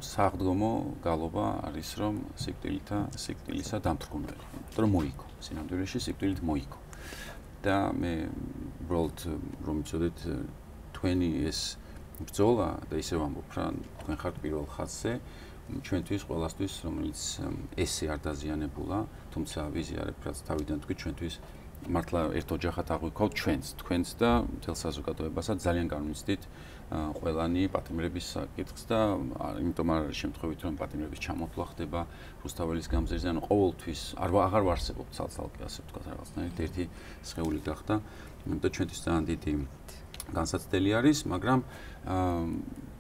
საღდგომო გალობა არის რომ სიკვდილისა დამთრგუნველი, რომ მოიგო, სინამდვილეში სიკვდილით მოიგო. და მე უბრალოდ რომ იცოდეთ თქვენი ეს ბრძოლა და ისევ ამბობ რა, თქვენ ხართ პირველ ხაზზე, ჩვენთვის ყველასთვის, რომელიც ესე არ დაზიანებულა, თუმცა ვიზიარებ რაც თავიდან თქვი ჩვენთვის მართლა ერთ ოჯახად აღვიქვავთ თქვენს და მთელ საზოგადოებასაც ძალიან განვიცდით ყველანი პატიმრების საკითხს და იმიტომ არ არის შემთხვევით რომ პატიმრების ჩამოთვლა ხდება რუსთაველის გამზირზე, ანუ ყოველთვის აღარ ვარსებობ ცალ-ცალკე ასე ვთქვათ რაღაცნაირად ერთი სხეული გახდა, და ჩვენთვის ძალიან დიდი განსაცდელი არის, მაგრამ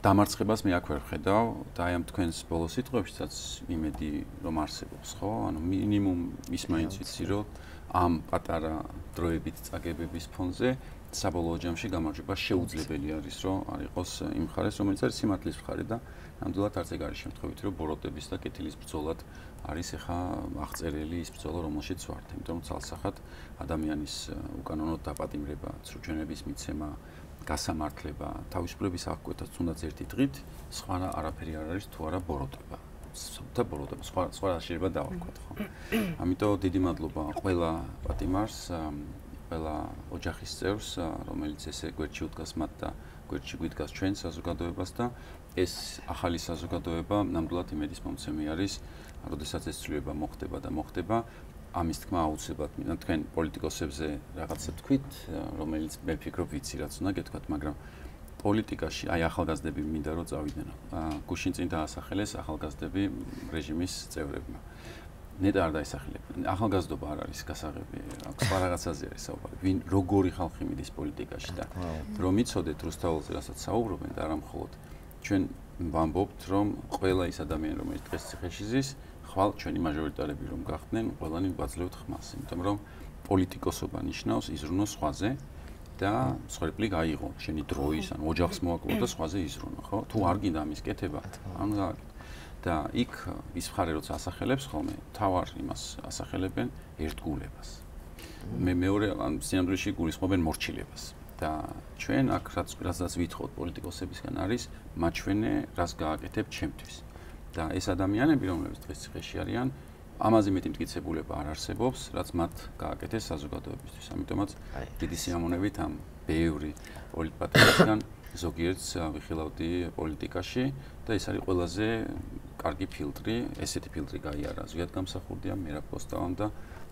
დამარცხებას მე აქ ვერ ხედავ და აი ამ თქვენს ბოლო სიტყვებშიც იმედი რომ არსებობს, ხო? ანუ მინიმუმ ის მაინც ვიცი რომ ამ პატარა დროებით წაგებების ფონზე საბოლოო ჯამში გამარჯვება შეუძლებელი არის, რომ არ იყოს იმ მხარეს, რომელიც არის სიმართლის მხარე და ნამდვილად არც ეგ არის შემთხვევითი, რომ ბოროტების და კეთილის ბრძოლად არის ახლა აღწერილი ის ბრძოლა, რომელშიც ვართ, იმიტომ რომ ცალსახად ადამიანის უკანონო დაპატიმრება, სრულჩვენების მიცემა, გასამართლება, თავისუფლების აღკვეთა თუნდაც ერთი დღით, სხვა არაფერი არ არის თუ არა ბოროტება. და ბოროტება, სხვა შეიძლება დავარქვათ, ხო? ამიტომ დიდი მადლობა ყველა პატიმარს, ყველა ოჯახის წევრს, რომელიც ესე გვერდში უდგას მათ და გვერდში გვიდგას ჩვენ საზოგადოებას და ეს ახალი საზოგადოება ნამდვილად იმედის მომცემი არის, როდესაც ეს ცვლილება მოხდება და მოხდება, ამის თქმა აუცილებლად მინდა თქვენ პოლიტიკოსებზე რაღაცა თქვით, რომელიც მე ვფიქრობ ვიცი რაც უნდა გეთქვათ, მაგრამ პოლიტიკაში აი ახალგაზრდები მინდა რომ წავიდნენ. გუშინ წინ დაასახელეს ახალგაზრდები რეჟიმის წევრებმა. ნეტა არ დაისახელებენ. ახალგაზრდობა არ არის გასაღები, სხვა რაღაცაზე არის საუბარი. ვინ როგორი ხალხი მიდის პოლიტიკაში და რომ იცოდეთ რუსთაველზე რასაც საუბრობენ და არა მხოლოდ ჩვენ ვამბობთ რომ ყველა ის ადამიანი რომელიც დღეს ციხეში ზის, ხვალ ჩვენი მაჟორიტარები რომ გახდნენ, ყველანი გვაძლევთ ხმას, იმიტომ რომ პოლიტიკოსობა ნიშნავს იზრუნოს სხვაზე და მსხვერპლი გაიღო, შენი დროის, ან ოჯახს მოაკლო და სხვაზე იზრუნო, ხო? თუ არ გინდა ამის კეთება, ანუ გააკეთე. და იქ ის მხარე როცა ასახელებს ხოლმე, თავარ იმას ასახელებენ ერთგულებას. მე მეორე ან სინამდვილეში გულისხმობენ მორჩილებას. და ჩვენ აქ რაც ვითხოვთ პოლიტიკოსებისგან არის მაჩვენე, რას გააკეთებ ჩემთვის. და ეს ადამიანები, რომლებიც დღეს ციხეში არიან, ამაზე მეტი მტკიცებულება არ არსებობს, რაც მათ გააკეთეს საზოგადოებისთვის. ამიტომაც დიდი სიამოვნებით ამ ბევრი პოლიტიკოსთან ზოგიერთს ვიხილავდი პოლიტიკაში და ეს არის ყველაზე კარგი ფილტრი, ესეთი ფილტრი გაიარა ზვიადგამსახურდია, მერაბ კოსტავამ და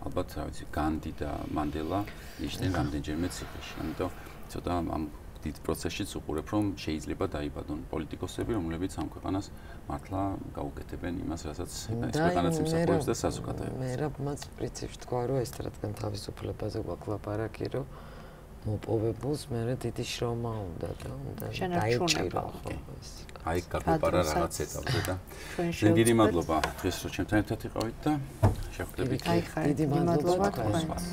ალბათ რა ვიცი, განდი და მანდელა იჯდნენ რამდენჯერმე ციხეში. ამიტომ ცოტა ამ დიდ პროცესშიც უყურებ, რომ შეიძლება დაიბადონ პოლიტიკოსები, რომლებიც ამ ქვეყანას მართლა გაუკეთებენ იმას, რასაც ეს ქვეყანაც იმსახურებს და საზოგადოება. მერაბმაც პრინციპში თქვა, რომ ეს რადგან თავისუფლებაზე გვაქვს ლაპარაკი, რომ მოპოვებულს მერე დიდი შრომა უნდა და დაეჭირო. აი გაგვიპარა რაღაც ეტაპზე და დიდი მადლობა დღეს რომ ჩემთან ერთად იყავით და შევხვდებით. დიდი მადლობა თქვენს.